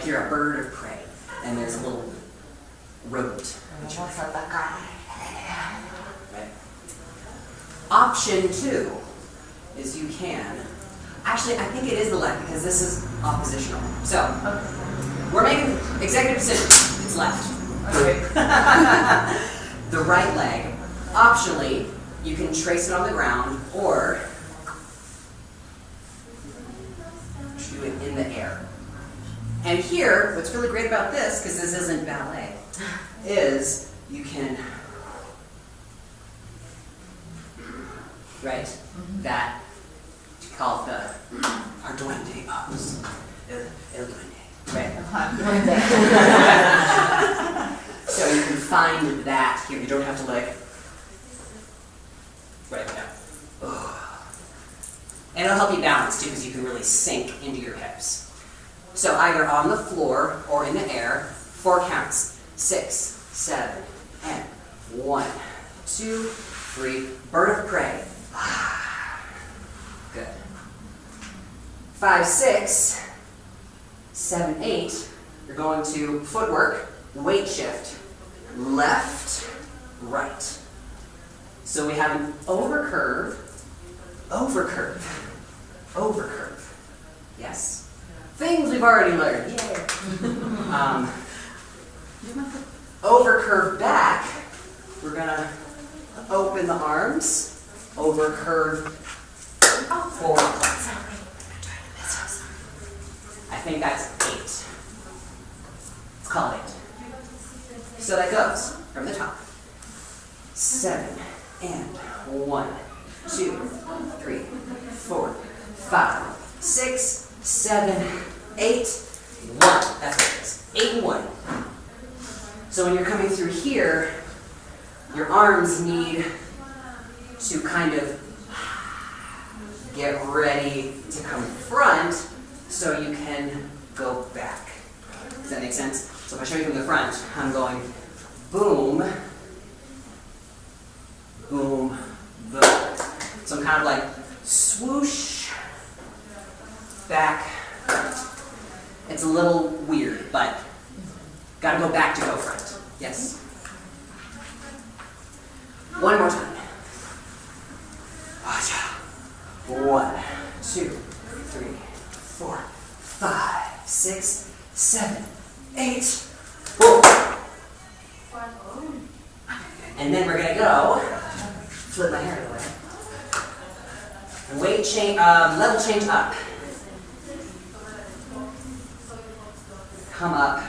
you're a bird of prey, and there's a little rodent. Right. Option 2 is you can. Actually, I think it is the left because this is oppositional. So we're making executive decision. It's left. Okay. The right leg. Optionally, you can trace it on the ground or do it in the air. And here, what's really great about this, because this isn't ballet, is you can, right, that you call it our duende pose. El duende, right? So you can find that here. You don't have to right now. And it'll help you balance too, because you can really sink into your hips. So either on the floor or in the air, 4 counts. 6, 7, and 1, 2, 3. Bird of prey. Good. 5, 6, 7, 8, you're going to footwork, weight shift, left, right. So we have an overcurve, overcurve, overcurve. Yes. Things we've already learned. Yay. Overcurve back. We're gonna open the arms. Overcurve forward. I think that's 8. Let's call it 8. So that goes from the top. 7 and 1, 2, 3, 4, 5, 6, 7, 8, 1. That's what it is. 8 and 1. So when you're coming through here, your arms need to kind of get ready to come front so you can go back. Does that make sense? So if I show you from the front, I'm going boom, boom, boom. So I'm kind of like swoosh, back, front. It's a little weird, but gotta go back to go front. Yes? One more time. 1, 2, 3, 4, 5, 6, 7, 8. Boom. And then we're gonna go, flip my hair away. And weight change, level change up. Come up,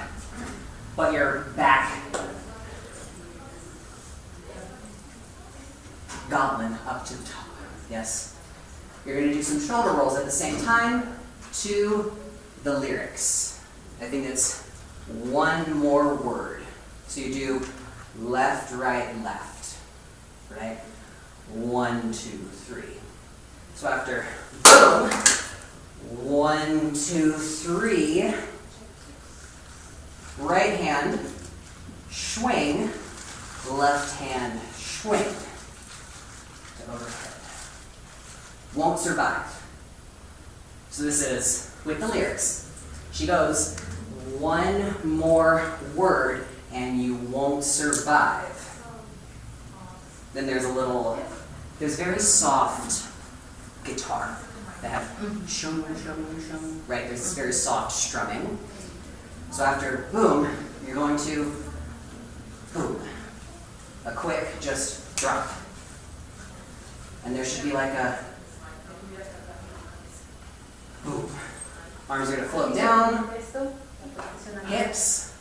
but you're back. Goblin up to the top. Yes. You're going to do some shoulder rolls at the same time to the lyrics. I think it's one more word. So you do left, right, left. Right? 1, 2, 3. So after boom, 1, 2, 3. Right hand, swing, left hand, swing to overhead. Won't survive. So this is with the lyrics. She goes, one more word and you won't survive. Then there's there's very soft guitar that have shum, shum, shum, right? There's this very soft strumming. So after boom, you're going to boom. A quick just drop. And there should be like a boom. Arms are going to float down. Hips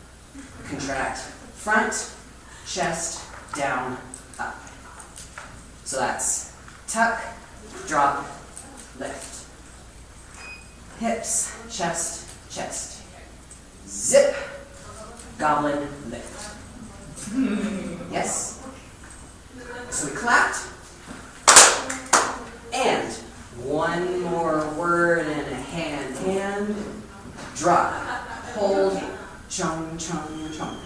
contract. Front, chest, down, up. So that's tuck, drop, lift. Hips, chest, chest. Zip, goblin, lift. Yes? So we clapped. And one more word and a hand, drop, hold, chung, chung, chung.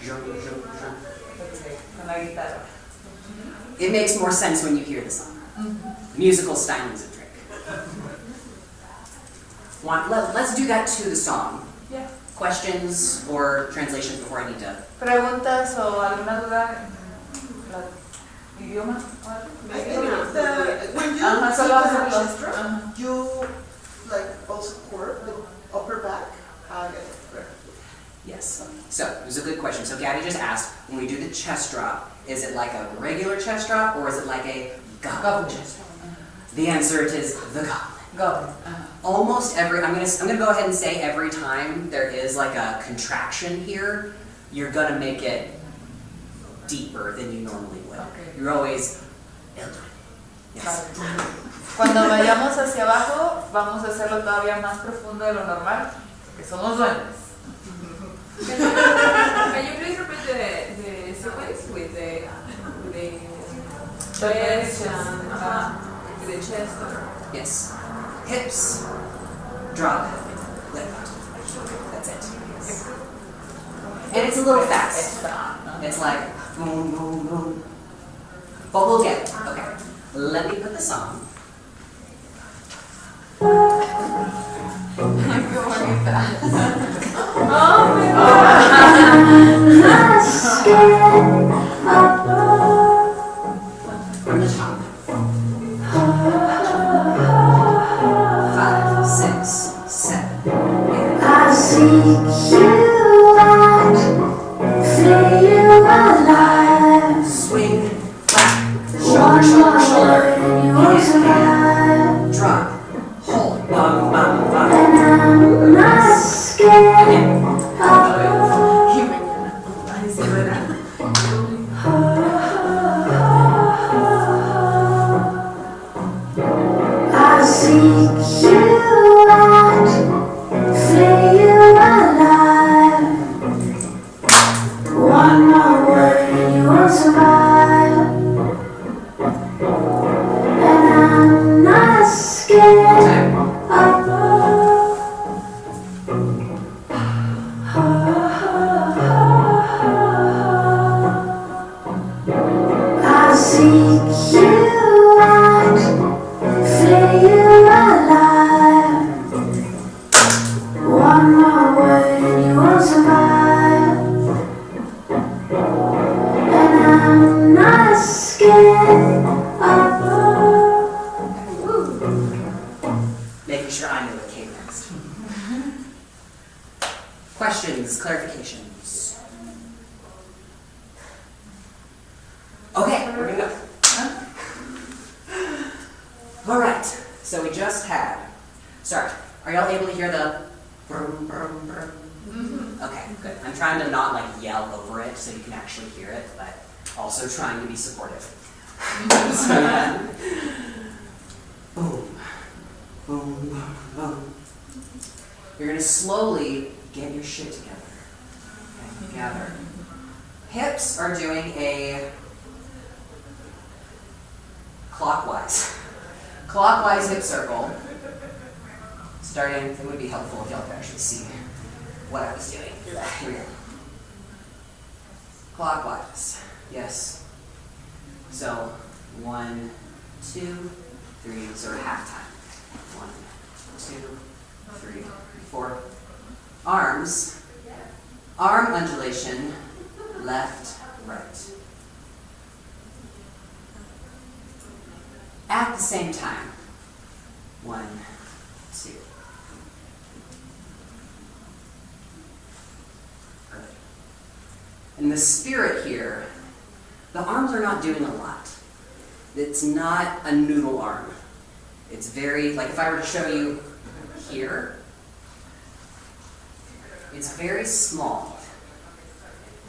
Chung, chung, chung. It makes more sense when you hear the song. Musical styling's a trick. Let's do that to the song. Yeah. Questions or translations before I need to? ¿Preguntas o alguna duda? ¿Idioma? I think when you Solo do hacerlo. the gesture, you like also curve the upper back. Yes. So, it was a good question. So Gabby just asked, when we do the chest drop, is it like a regular chest drop or is it like a goblin chest drop? The answer is the goblin. Goblin. Almost every, I'm gonna go ahead and say every time there is like a contraction here, you're gonna make it deeper than you normally would. Okay. You're always, yes. Cuando vayamos hacia abajo, vamos a hacerlo todavía más profundo de lo normal, que somos duendes. Can you please repeat the sequence with the chest and with the chest? Yes. Hips, drop, lift. That's it. And it's a little fast. It's like boom, boom, boom. But we'll get it. Okay. Let me put the song. From the top. 5, 6, 7, 8. I seek you out, feel you alive. Swing, clap, shoulder, shoulder, shoulder. You survive, Drop, hold, bum, bum, bum. and I'm not scared. Again. I seek you out, feel you alive. One more word and you will survive. And I'm not scared. I seek you out, feel you alive. One more word and you will survive. And I'm not scared. Making sure I know what came next. Questions, clarifications? Okay, we're gonna go. All right, so we just had, sorry, are y'all able to hear the brum, brum, brum? Okay, good. I'm trying to not like yell over it so you can actually hear it, but also trying to be supportive. So, yeah. Boom, boom, boom. You're gonna slowly get your shit together. Okay, gather. Hips are doing a clockwise hip circle. Starting, it would be helpful if y'all could actually see what I was doing. Here we go. Clockwise, yes. So 1, 2, 3, sort of half time. 1, 2, 3, 4. Arms, arm undulation, left, right. At the same time. 1, 2. Good. And the spirit here, the arms are not doing a lot. It's not a noodle arm. It's very, like if I were to show you here, it's very small.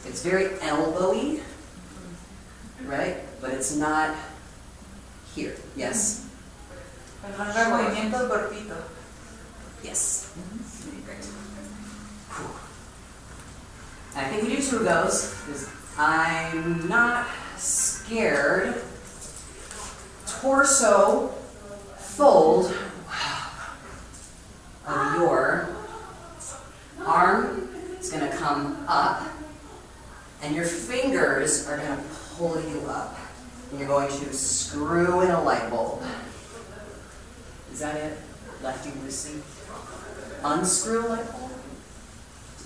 It's very elbowy, right? But it's not here. Yes? Movimiento cortito. Yes. Great. Whew. And I think we do 2 of those, because I'm not scared. Torso fold of your arm is going to come up, and your fingers are going to pull you up. And you're going to screw in a light bulb. Is that it? Lefty loosey? Unscrew a light bulb?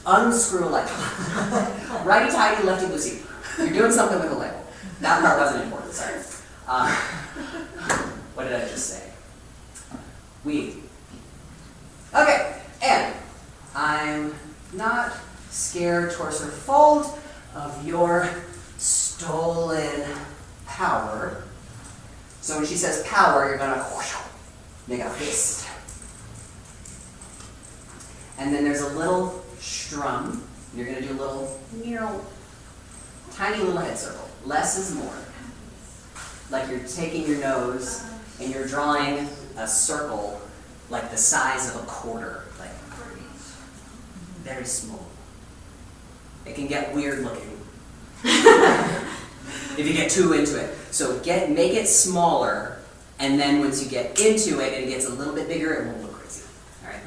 Unscrew a light bulb. Righty tighty, lefty loosey. You're doing something with a light bulb. That part wasn't important, sorry. What did I just say? We. Okay, and I'm not scared, torso fold of your stolen power. So when she says power, you're gonna make a fist. And then there's a little strum. You're gonna do a little, tiny little head circle. Less is more. Like you're taking your nose and you're drawing a circle like the size of a quarter, like very small. It can get weird looking if you get too into it. So make it smaller, and then once you get into it and it gets a little bit bigger, it won't look crazy. All right.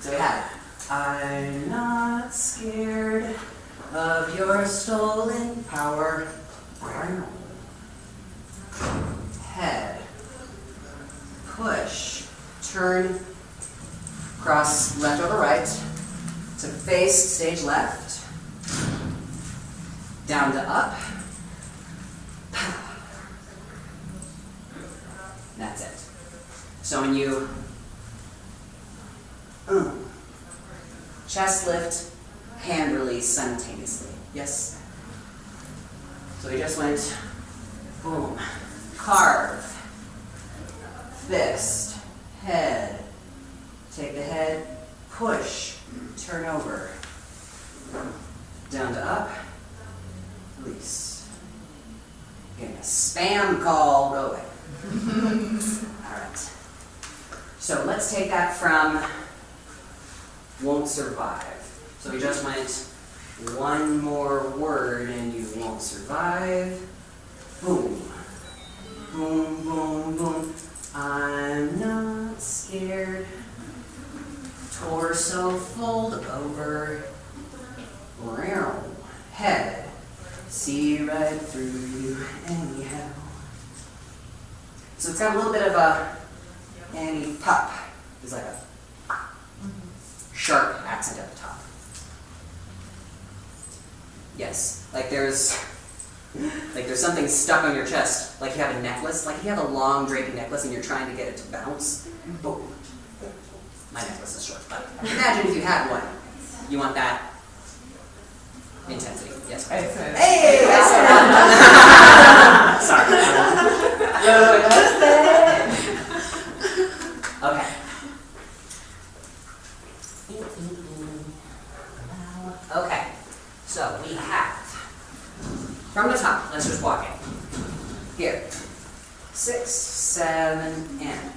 So we have it. I'm not scared of your stolen power. Head. push. Turn, cross left over right, to face stage left, down to up. That's it. So when you chest lift, hand release simultaneously. Yes? So we just went boom, carve, fist, head, take the head, push, turn over, down to up, release. Getting a spam call going. Alright. So let's take that from won't survive. So we just went one more word and you won't survive. Boom. Boom, boom, boom. I'm not scared. Torso fold over. Head. See right through you anyhow. So it's got a little bit of a Annie pop. It's like a sharp accent at the top. Yes, like there's something stuck on your chest, like you have a necklace, like you have a long draping necklace and you're trying to get it to bounce. Boom. My necklace is short, but imagine if you had one. You want that intensity. Yes. Excellent. Hey, that's sorry. Okay. Okay. So we have from the top. Let's just walk in. Here. 6, 7, and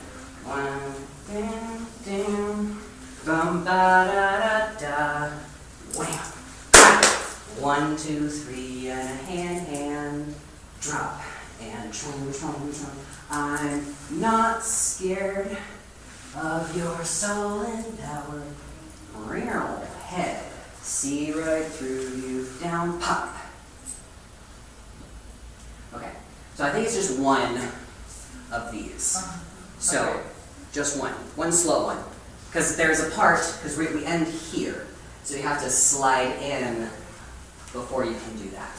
1, down, down, bum ba da da da, wham. 1, 2, 3, and a hand, drop, and trum, trum, trum. I'm not scared of your soul and power. Real head, see right through you, down, pop. Okay, so I think it's just one of these. So, okay. Just one slow one. Because there's a part, because we end here, so you have to slide in before you can do that.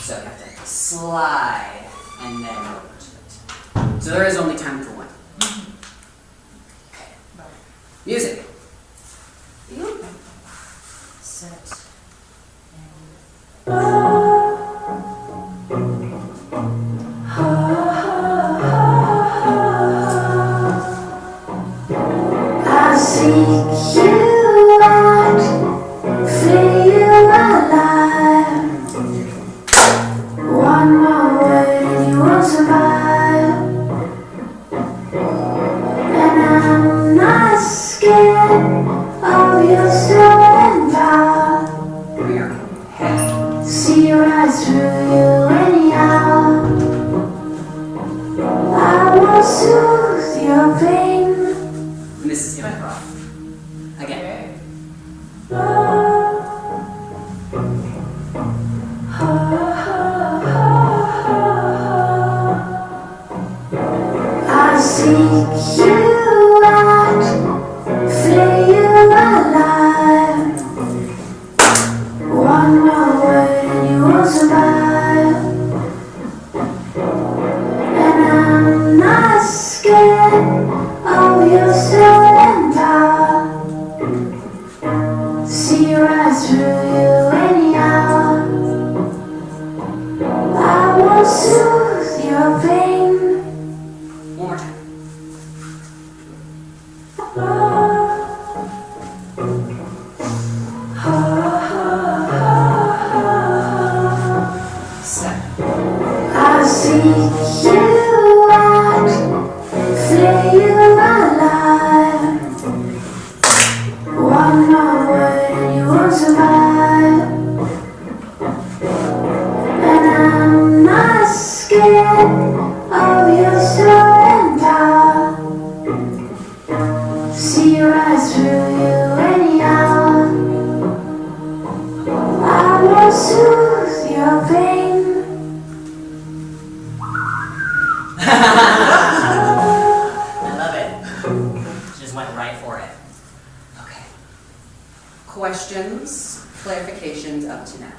So you have to slide and then over to it. So there is only time for one. Okay. Music. Set. I seek you out, feel you alive. One more word and you won't survive. And I'm not scared of your soul and power. See right through you anyhow. I will soothe your pain. And this is improv. Again. I seek you out, feel you alive. One more word and you won't survive. And I'm not scared of your soul and power. See right through you anyhow. I will soothe your pain. One more time. Set. I seek you out, feel you alive. One more word and you won't survive. And I'm not scared of your soul and power. See right through you anyhow. I will soothe your pain. clarifications up to now?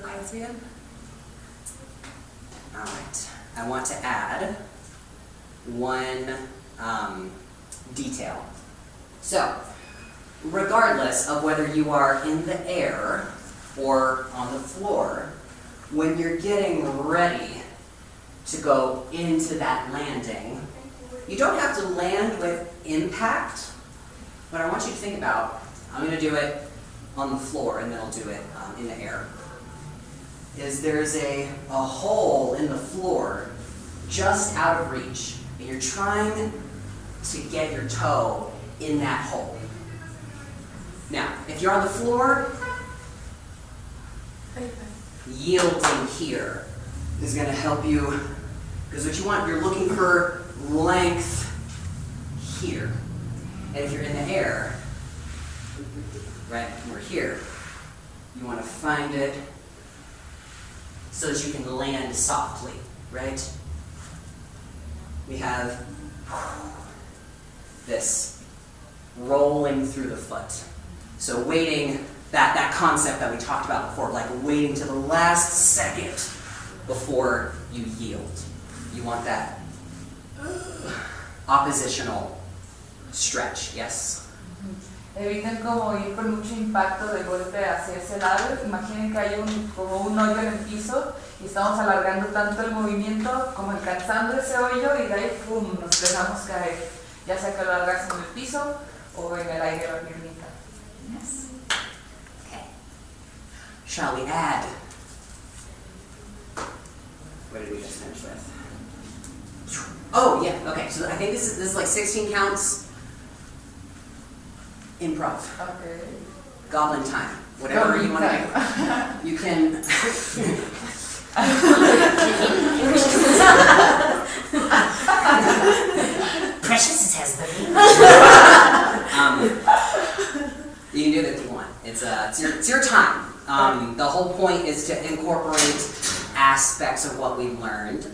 Okay. All right. I want to add one detail. So, regardless of whether you are in the air or on the floor, when you're getting ready to go into that landing, you don't have to land with impact. What I want you to think about, I'm going to do it on the floor and then I'll do it in the air, is there's a hole in the floor just out of reach, and you're trying to get your toe in that hole. Now, if you're on the floor, yielding here is going to help you, because what you want, you're looking for length here. And if you're in the air, right, we're here, you want to find it so that you can land softly, right? We have this rolling through the foot. So waiting, that concept that we talked about before, like waiting to the last second before you yield. You want that oppositional stretch, yes? Eviten como ir con mucho impacto de golpe hacia ese lado. Imaginen que hay como un hoyo en el piso y estamos alargando tanto el movimiento como alcanzando ese hoyo y de ahí ¡pum! Nos dejamos caer. Ya sea que lo alargas en el piso o en el aire la piernita. Yes. Okay. Shall we add? What did we just finish with? Oh, yeah, okay. So I think this is like 16 counts. Improv. Okay. Goblin time. Whatever you want to do. You can. Precious has the You can do it if you want. It's your time. The whole point is to incorporate aspects of what we've learned.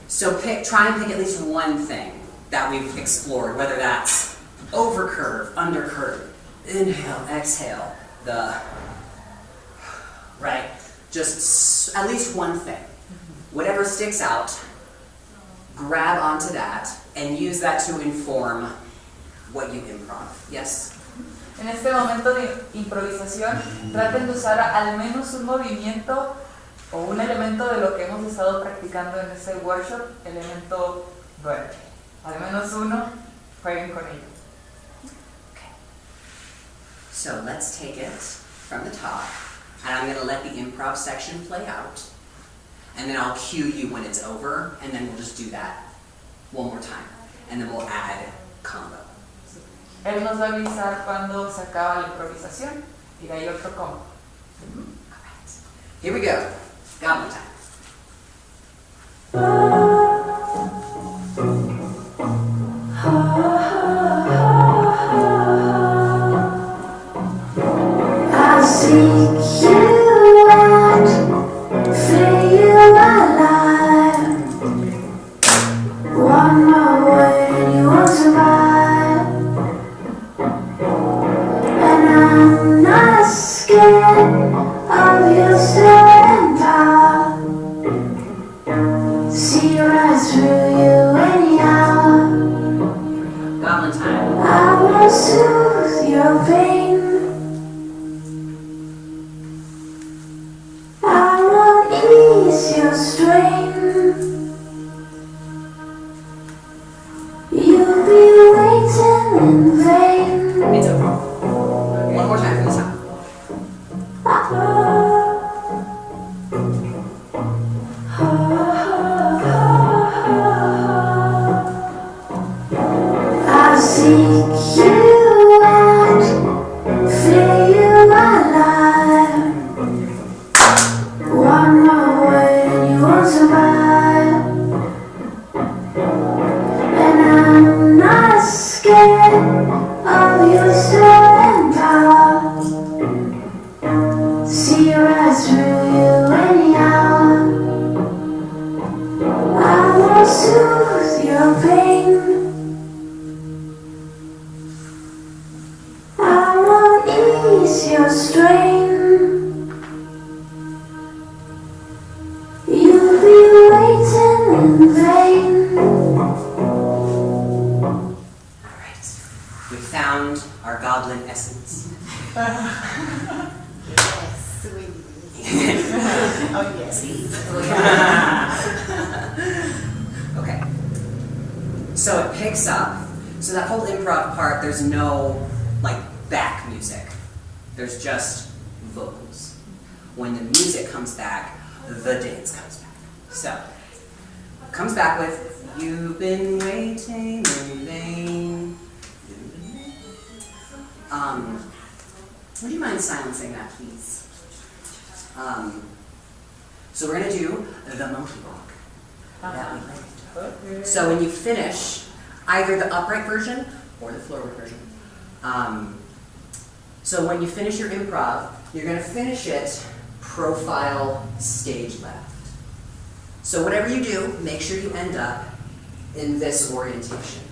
So try and pick at least one thing that we've explored, whether that's over curve, under curve, inhale, exhale, right? Just at least one thing. Whatever sticks out, grab onto that and use that to inform what you improv. Yes? En este momento de improvisación, traten de usar al menos un movimiento o un elemento de lo que hemos estado practicando en este workshop, elemento verde. Al menos uno, jueguen con ello. So let's take it from the top, and I'm going to let the improv section play out, and then I'll cue you when it's over, and then we'll just do that one more time, and then we'll add combo. Él nos va a avisar cuando se acaba la improvisación y de ahí otro combo. Alright. Here we go. Goblin time. I seek you out, free you alive. One more word you won't survive, and I'm not scared of your surrender. See right through you anyhow. Goblin time. I will soothe your pain. I will ease your strain. You'll be waiting in vain. It's over. One more time from the top. I seek you out, free you alive. One more word you won't survive, and I'm not scared of your surrender. See right through you anyhow. I will soothe your pain. I Yes, sweet. Oh, yes. See? Okay. So it picks up. So that whole improv part, there's no like back music. There's just vocals. When the music comes back, the dance comes back. So it comes back with "You've been waiting in vain." Would you mind silencing that, please? So we're gonna do the monkey walk. That we learned. So when you finish, either the upright version or the floor work version. So when you finish your improv, you're gonna finish it profile stage left. So whatever you do, make sure you end up in this orientation.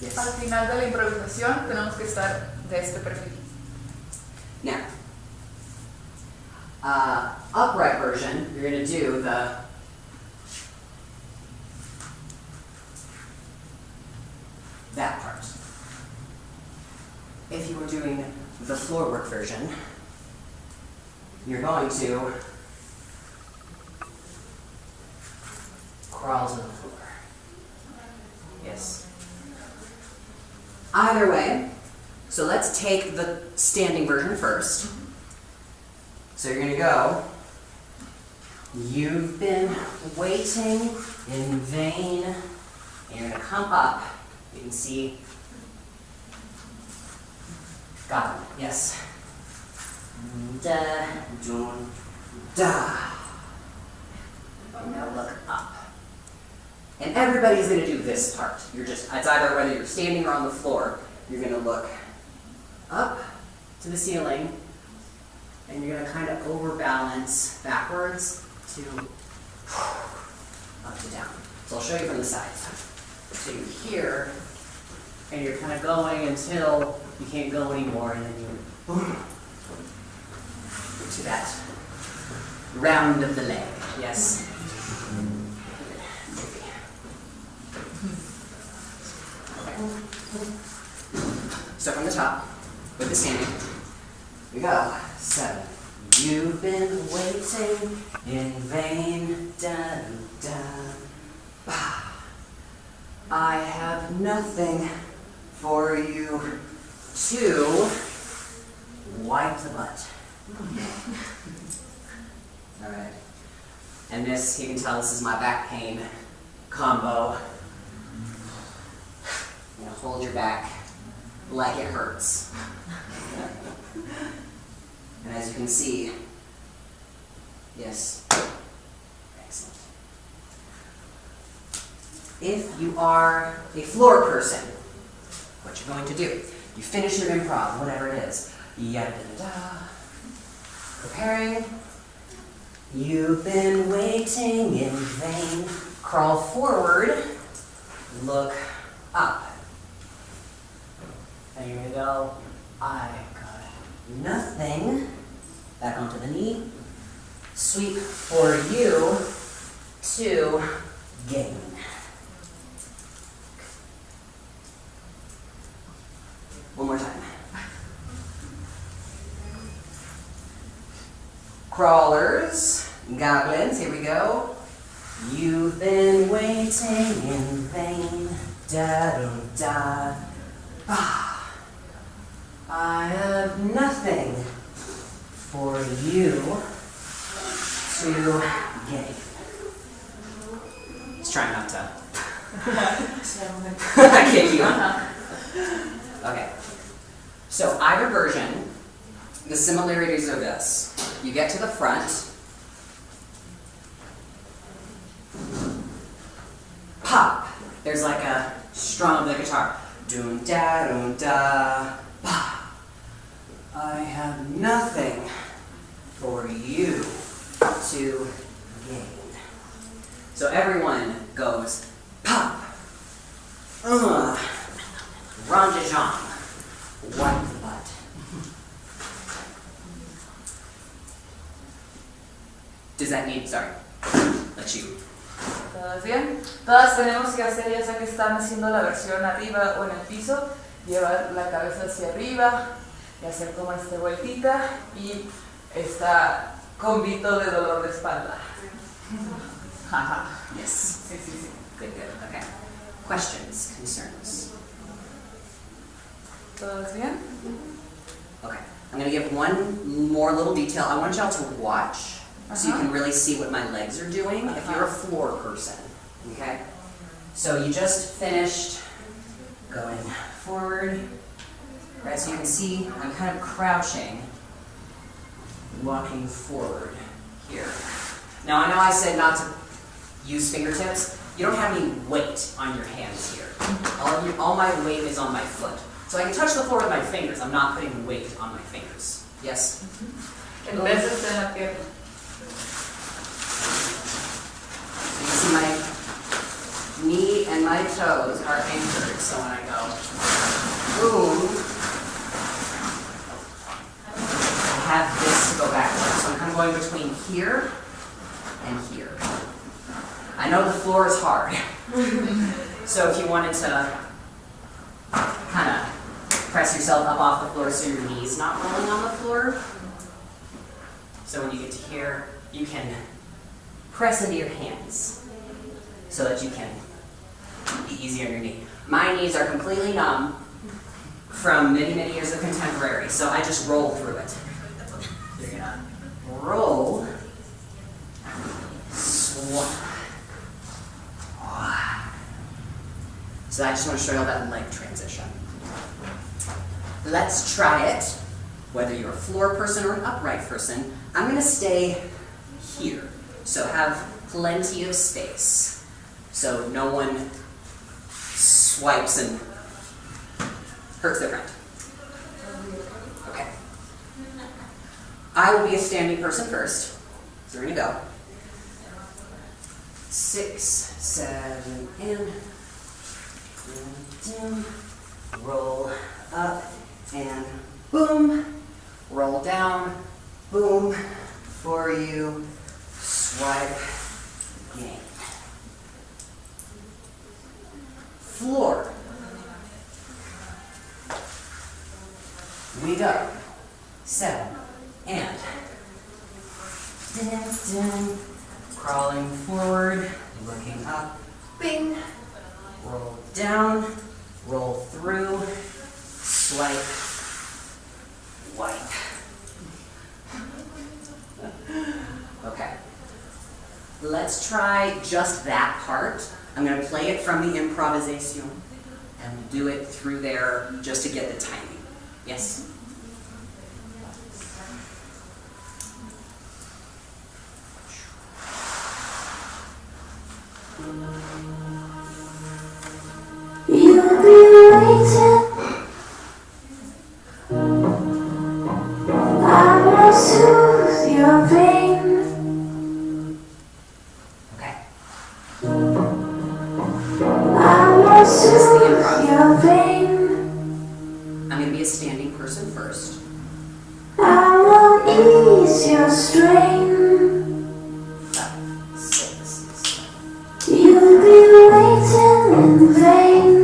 Al Yes. final de la improvisación tenemos que estar de este perfil. Now, upright version, you're gonna do that part. If you were doing the floor work version, you're going to crawl to the floor. Yes. Either way, so let's take the standing version first. So you're gonna go, "You've been waiting in vain," and you're gonna come up. You can see Goblin. Yes. Da, dun, da. Now look up. And everybody's gonna do this part. It's either whether you're standing or on the floor, you're gonna look up to the ceiling, and you're gonna kind of overbalance backwards to up to down. So I'll show you from the side. So you're here, and you're kind of going until you can't go anymore, and then you to that round of the leg. Yes. So from the top, with the standing, we go. 7. You've been waiting in vain. Da, da, bah. I have nothing for you to wipe the butt. All right. And this, you can tell this is my back pain combo. You know, hold your back like it hurts. And as you can see, yes, excellent. If you are a floor person, what you're going to do, you finish your improv, whatever it is, yada da da, preparing, you've been waiting in vain, crawl forward, look up. And you're gonna go, I got nothing, back onto the knee, sweep for you to gain. One more time. Crawlers, goblins, here we go. You've been waiting in vain, da-dum-da, bah. I have nothing for you to gain. Just trying not to kick you. Okay. So either version, the similarities are this. You get to the front, pop. There's like a strum of the guitar. Doom da doom da ba. I have nothing for you to gain. So everyone goes pop. Ranjajong. Wipe the butt. Does that need, sorry, let you. ¿Todas bien? Todas tenemos que hacer, ya sea que están haciendo la versión arriba o en el piso, llevar la cabeza hacia arriba, y hacer como esta vueltita y está convito de dolor de espalda. Yes. Sí, sí, sí. Good, good. Okay. Questions, concerns? ¿Todos bien? Okay. I'm going to give one more little detail. I want y'all to watch so you can really see what my legs are doing if you're a floor person. Okay? So you just finished going forward. Right, so you can see I'm kind of crouching, walking forward here. Now I know I said not to use fingertips. You don't have any weight on your hands here. All my weight is on my foot. So I can touch the floor with my fingers. I'm not putting weight on my fingers. Yes? El peso está en la pierna. So you see my knee and my toes are anchored. So when I go boom, I have this to go backwards. So I'm kind of going between here and here. I know the floor is hard. So if you wanted to kind of press yourself up off the floor so your knee's not rolling on the floor. So when you get to here, you can press into your hands so that you can be easy on your knee. My knees are completely numb from many, many years of contemporary, so I just roll through it. You're gonna roll, swap. So I just want to show you all that leg transition. Let's try it. Whether you're a floor person or an upright person, I'm going to stay here. So have plenty of space. So no one swipes and hurts their friend. Okay. I will be a standing person first. So we're going to go. 6, 7, and down, roll up, and boom, roll down, boom, for you, swipe, gain. Floor. We go. 7, and dun, crawling forward, looking up, bing, roll down, roll through, swipe, wipe. Okay. Let's try just that part. I'm going to play it from the improvisation and do it through there just to get the timing. Yes? You'll be waiting. I will soothe your pain. Okay. I will soothe your pain. I'm going to be a standing person first. I will ease your strain. 5, 6, 7. You'll be waiting in vain.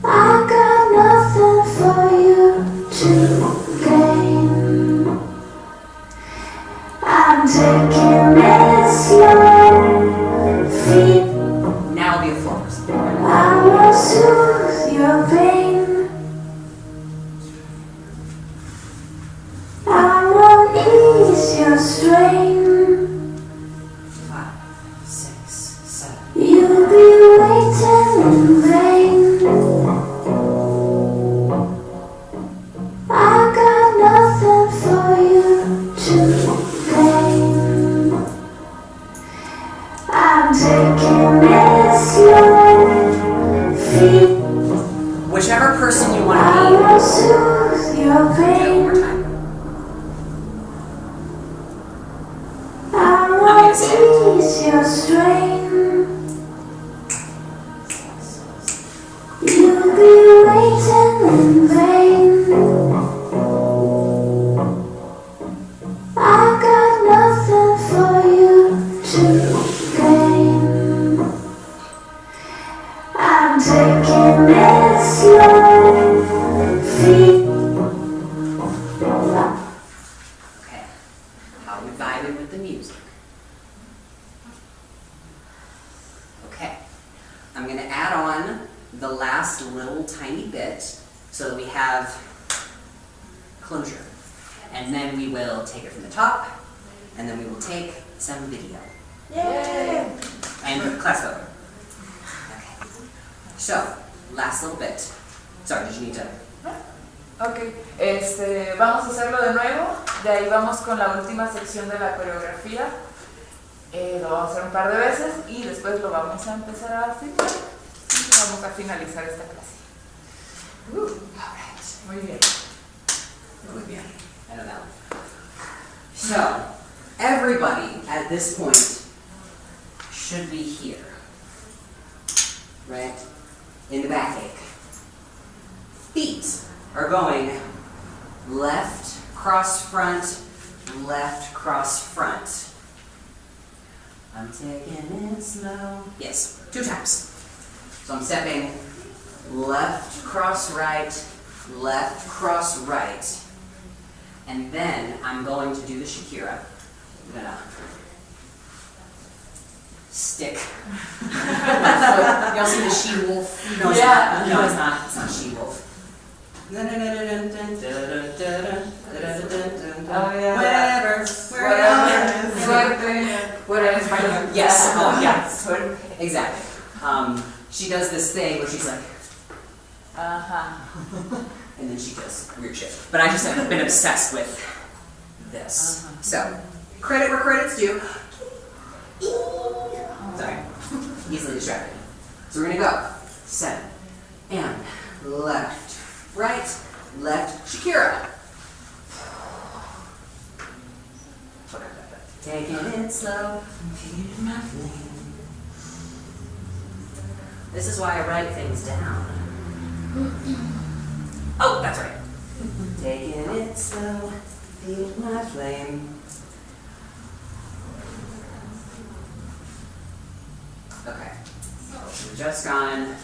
I got nothing for you to gain. I'm taking it slow, feet. Now I'll be a floor person. I will soothe your pain. I will ease your strain. 5, 6, 7. You'll be waiting in vain. I got nothing for you to gain. I'm taking it slow, feet. Whichever person you want I to will soothe your be, do it one more pain. time. I will ease your strain. You'll be waiting in vain. I got nothing for you to gain. I'm taking it slow. have closure. And then we will take it from the top, and then we will take some video. Yay! And class photo. Okay. So, last little bit. Sorry, did you need to? Ok, vamos a hacerlo de nuevo, de ahí vamos con la última sección de la coreografía. Lo vamos a hacer un par de veces y después lo vamos a empezar a filmar y vamos a finalizar esta clase. Alright. Muy bien. Muy bien. I know that one. So, everybody at this point should be here. Right? In the backache. Feet are going left, cross front, left, cross front. I'm taking it slow. Yes, 2 times. So I'm stepping left, cross right, and then I'm going to do the Shakira. I'm gonna stick. Y'all see the she-wolf? No, it's Yeah. not. No, it's not. It's not she-wolf. Oh, yeah. Whatever. Yes. Oh, yeah. Exactly. She does this thing where she's like, and then she does weird shit. But I just have been obsessed with this. So, credit where credit's due. Sorry. Easily distracted. So we're gonna go 7 and left, right, left, Shakira. Taking it slow, feeding my flame. This is why I write things down. Oh, that's right. Taking it slow, feeding my flame. Okay. We've just gone.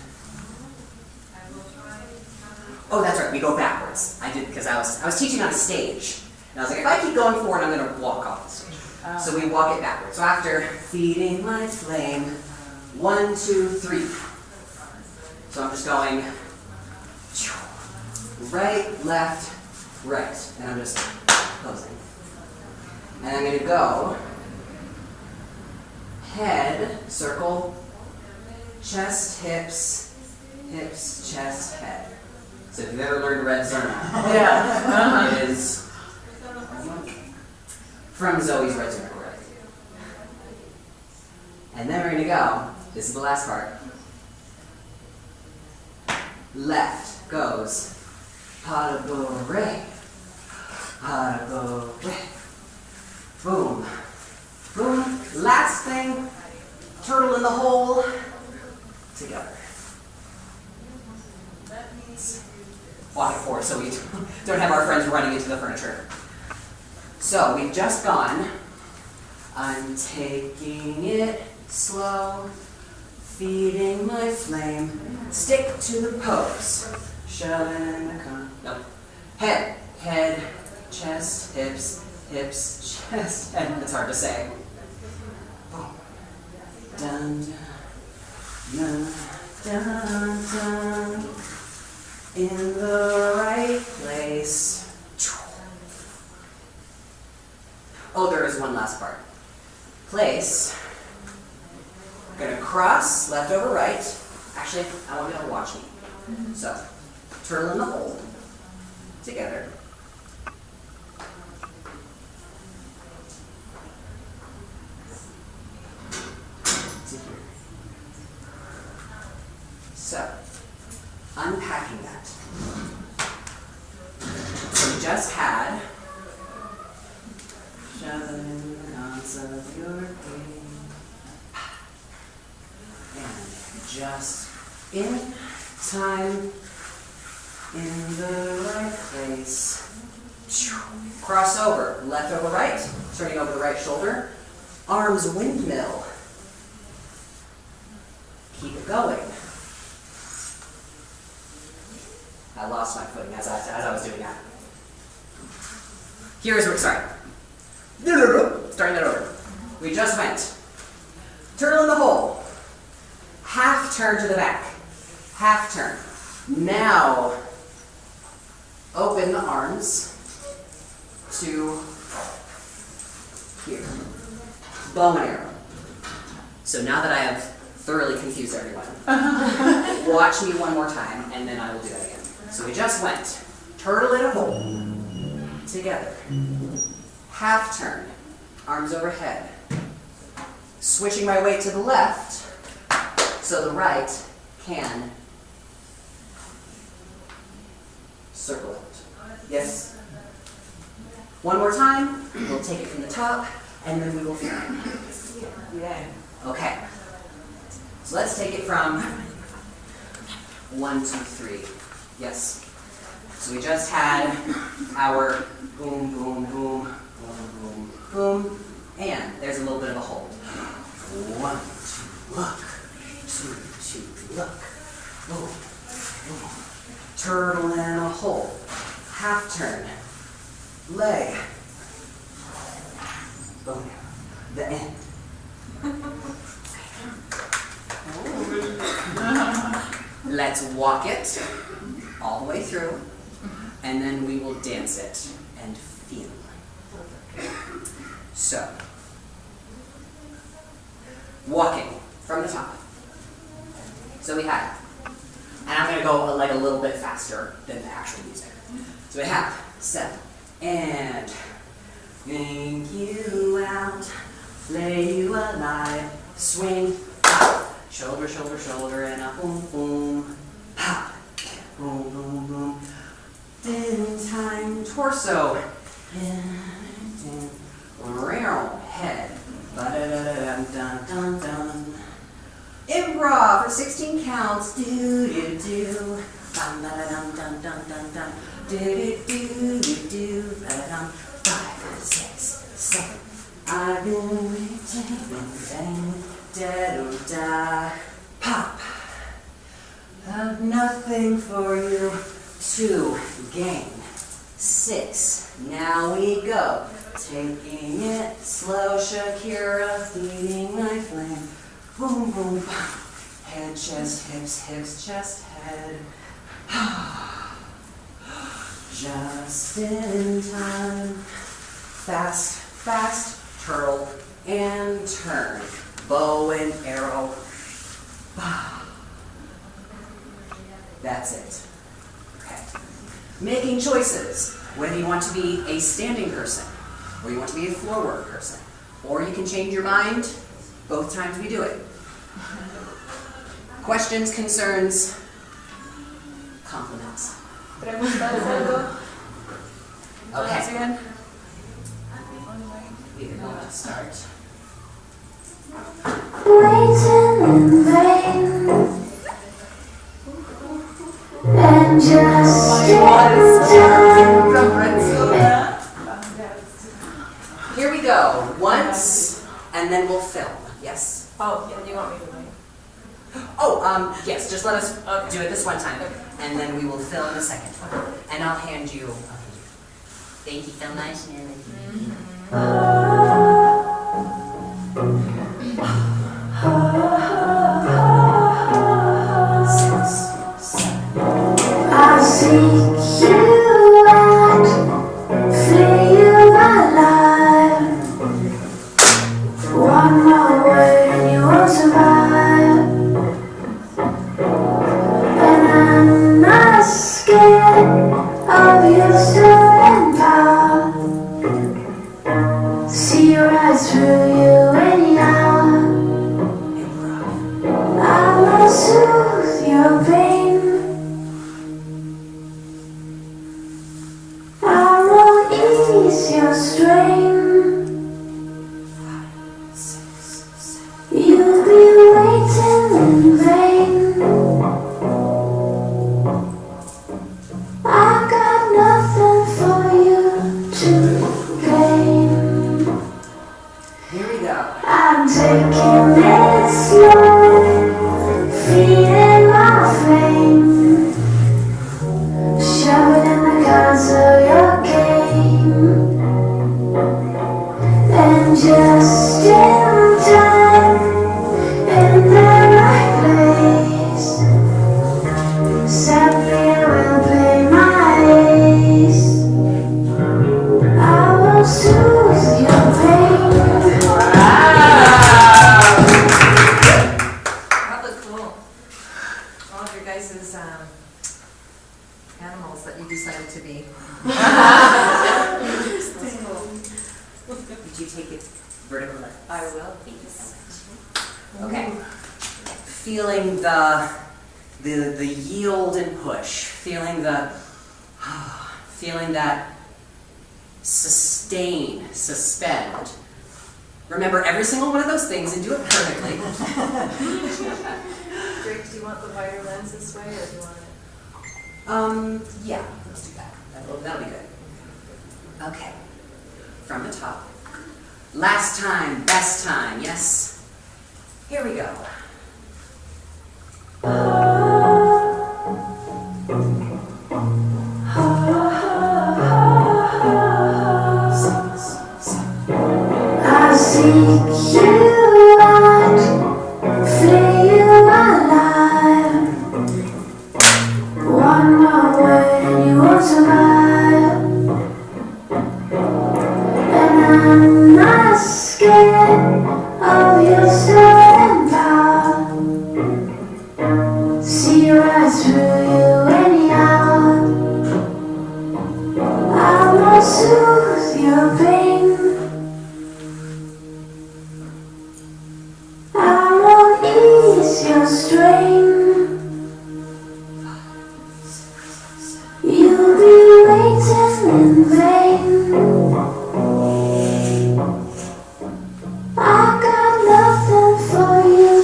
Oh, that's right. We go backwards. I did because I was teaching on a stage, and I was like, if I keep going forward, I'm going to walk off the stage. So we walk it backwards. So after feeding my flame, 1, 2, 3. So I'm just going right, left, right, and I'm just closing. And I'm going to go head, circle, chest, hips, hips, chest, head. So if you've ever learned red zone, it is from Zoe's red zone choreography. And then we're going to go, this is the last part. Left goes pas de bourrée, pas de bourrée. Boom, boom. Last thing, turtle in the hole, together. Walk it forward so we don't have our friends running into the furniture. So we've just gone. I'm taking it slow, feeding my flame. Stick to the pose. Shoving the con. Nope. Head, head, chest, hips, hips, chest, head. It's hard to say. Dun, dun, dun, dun. In the right place. Oh, there is one last part. Place. Gonna cross, left over right. Actually, I want you to watch me. So, turtle in the hole. Together. So, unpacking that. So we just had shoving the knots of your feet. And just in time, in the right place. Cross over, left over right, turning over the right shoulder. Arms windmill. Keep it going. I lost my footing as I was doing that. Here's where, sorry. Starting that over. We just went. Turtle in the hole. Half turn to the back. Half turn. Now, open the arms to here. Bow and arrow. So now that I have thoroughly confused everyone, watch me one more time and then I will do that again. So we just went turtle in a hole, together, half turn, arms overhead, switching my weight to the left so the right can circle out. Yes? One more time, we'll take it from the top, and then we will finish. Bien. Okay. So let's take it from 1, 2, 3. Yes. So we just had our boom, boom, boom, boom, boom, boom, and there's a little bit of a hold. 1, 2, look. 2, 2, look. Boom, boom. Turtle in a hole. Half turn. Leg. Boom. The end. Let's walk it all the way through, and then we will dance it and feel. So, walking from the top. So we have, and I'm going to go like a little bit faster than the actual music. So we have 7, and yank you out, lay you alive, swing, pop, shoulder, shoulder, shoulder, and a boom, boom, pop, boom, boom, boom. In time, torso, head, ba-da-da-da-dum-dum-dum-dum. Improv for 16 counts, do-do-do, bum-da-da-dum-dum-dum-dum-dum, do-do-do-do-do, ba-da-dum, 5, 6, 7. I've been waiting, bang, da-do-da, pop. Have nothing for you to gain. 6, now we go. Taking it slow, Shakira, feeding my flame. Boom, boom, boom. Head, chest, hips, hips, chest, head. Just in time. Fast, fast, turtle, and turn. Bow and arrow. That's it. Okay. Making choices. Whether you want to be a standing person, or you want to be a floor work person, or you can change your mind both times we do it. Questions, concerns, compliments. Preguntas, algo. Okay. Again. We are going to start. Waiting in vain, and just in time. Here we go. Once, and then we'll film. Yes? Oh, yeah, you want me to wait? Oh, yes, just let us do it this one time, and then we will film the second one. And I'll hand you. Thank you so much, I seek you out, flee you alive. One more word and you won't survive. And I'm not scared of your stolen power. See you right through you anyhow. I will soothe your pain. I will ease your strain. You'll be waiting in vain. I got nothing for you to gain. Here we go. I'm taking it slow, feeding my flame. Shove it in the cards of your game. And just in time, in the right place, sadly I will play my Did you take it vertical? I will. Thank you so much. Okay. Feeling the yield and push. Feeling that sustain, suspend. Remember every single one of those things and do it perfectly. Drake, do you want the wider lens this way, or do you want it? Yeah, let's do that. That'll be good. Okay. From the top. Last time, best time, yes? Here we go. I seek you out, flay you alive. One more word and you won't survive. And I'm not scared of your surrender. See right through you anyhow. I will soothe your pain. I won't ease your strain. You'll be waiting in vain. I got nothing for you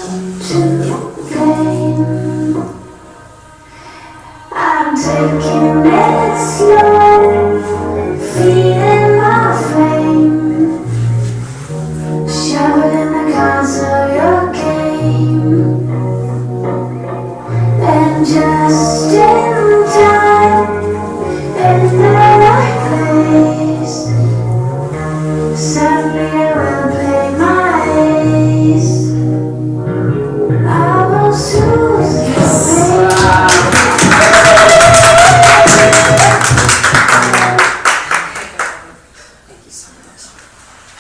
to gain. I'm taking it slow, feeding my flame, shoveling the cards of your game, and just in time, in the right place, suddenly I will play my ace. I will soothe your pain. Thank you so much.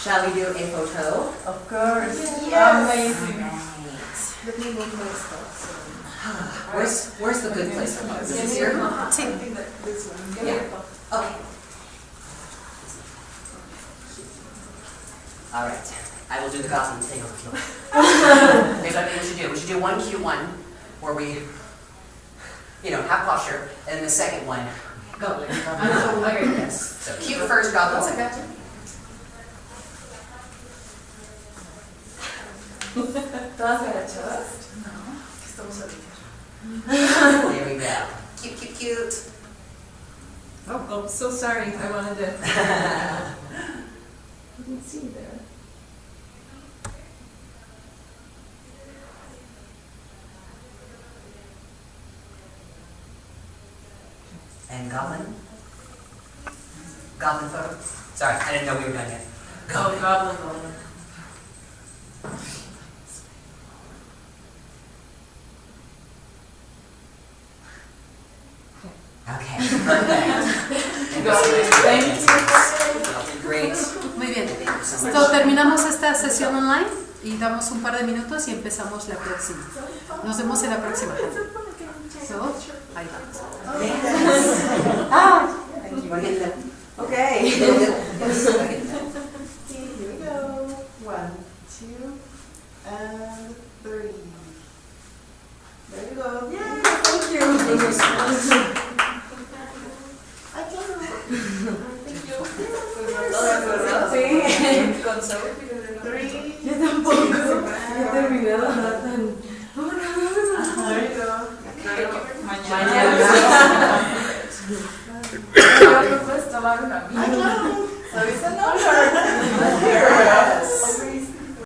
Shall we do a photo? Of course. Yes. Amazing. Let me move my stuff. Where's the good place for photos? Is this here? I think that this one. Get Yeah. your phone. Okay. All right. I will do the Goblin thing over here. Here's what I think we should do. We should do one cute one where we, have posture, and then the second one, Goblin. Okay, yes. So cute first, Goblin second. ¿Todas agachadas? Estamos aquí. There we go. Cute, cute, cute. Oh, so sorry. I wanted to. I didn't see you there. And Goblin. Goblin photo. Sorry, I didn't know we were done yet. Oh, Goblin. Okay, perfect. Goblin. Thank you. Great. Muy bien. So, terminamos esta sesión online y damos un par de minutos y empezamos la próxima. Nos vemos en la próxima. So, ahí vamos. Ah, okay. Here we go. 1, 2, and 3. There you go. Yay! Thank you. Thank you so much. I can. Thank you. Sí. Con sabor. 3. Yo tampoco. Yo he terminado nada tan. There you go. Mañana. ¿No puedes tomar una? I can. So it's a number.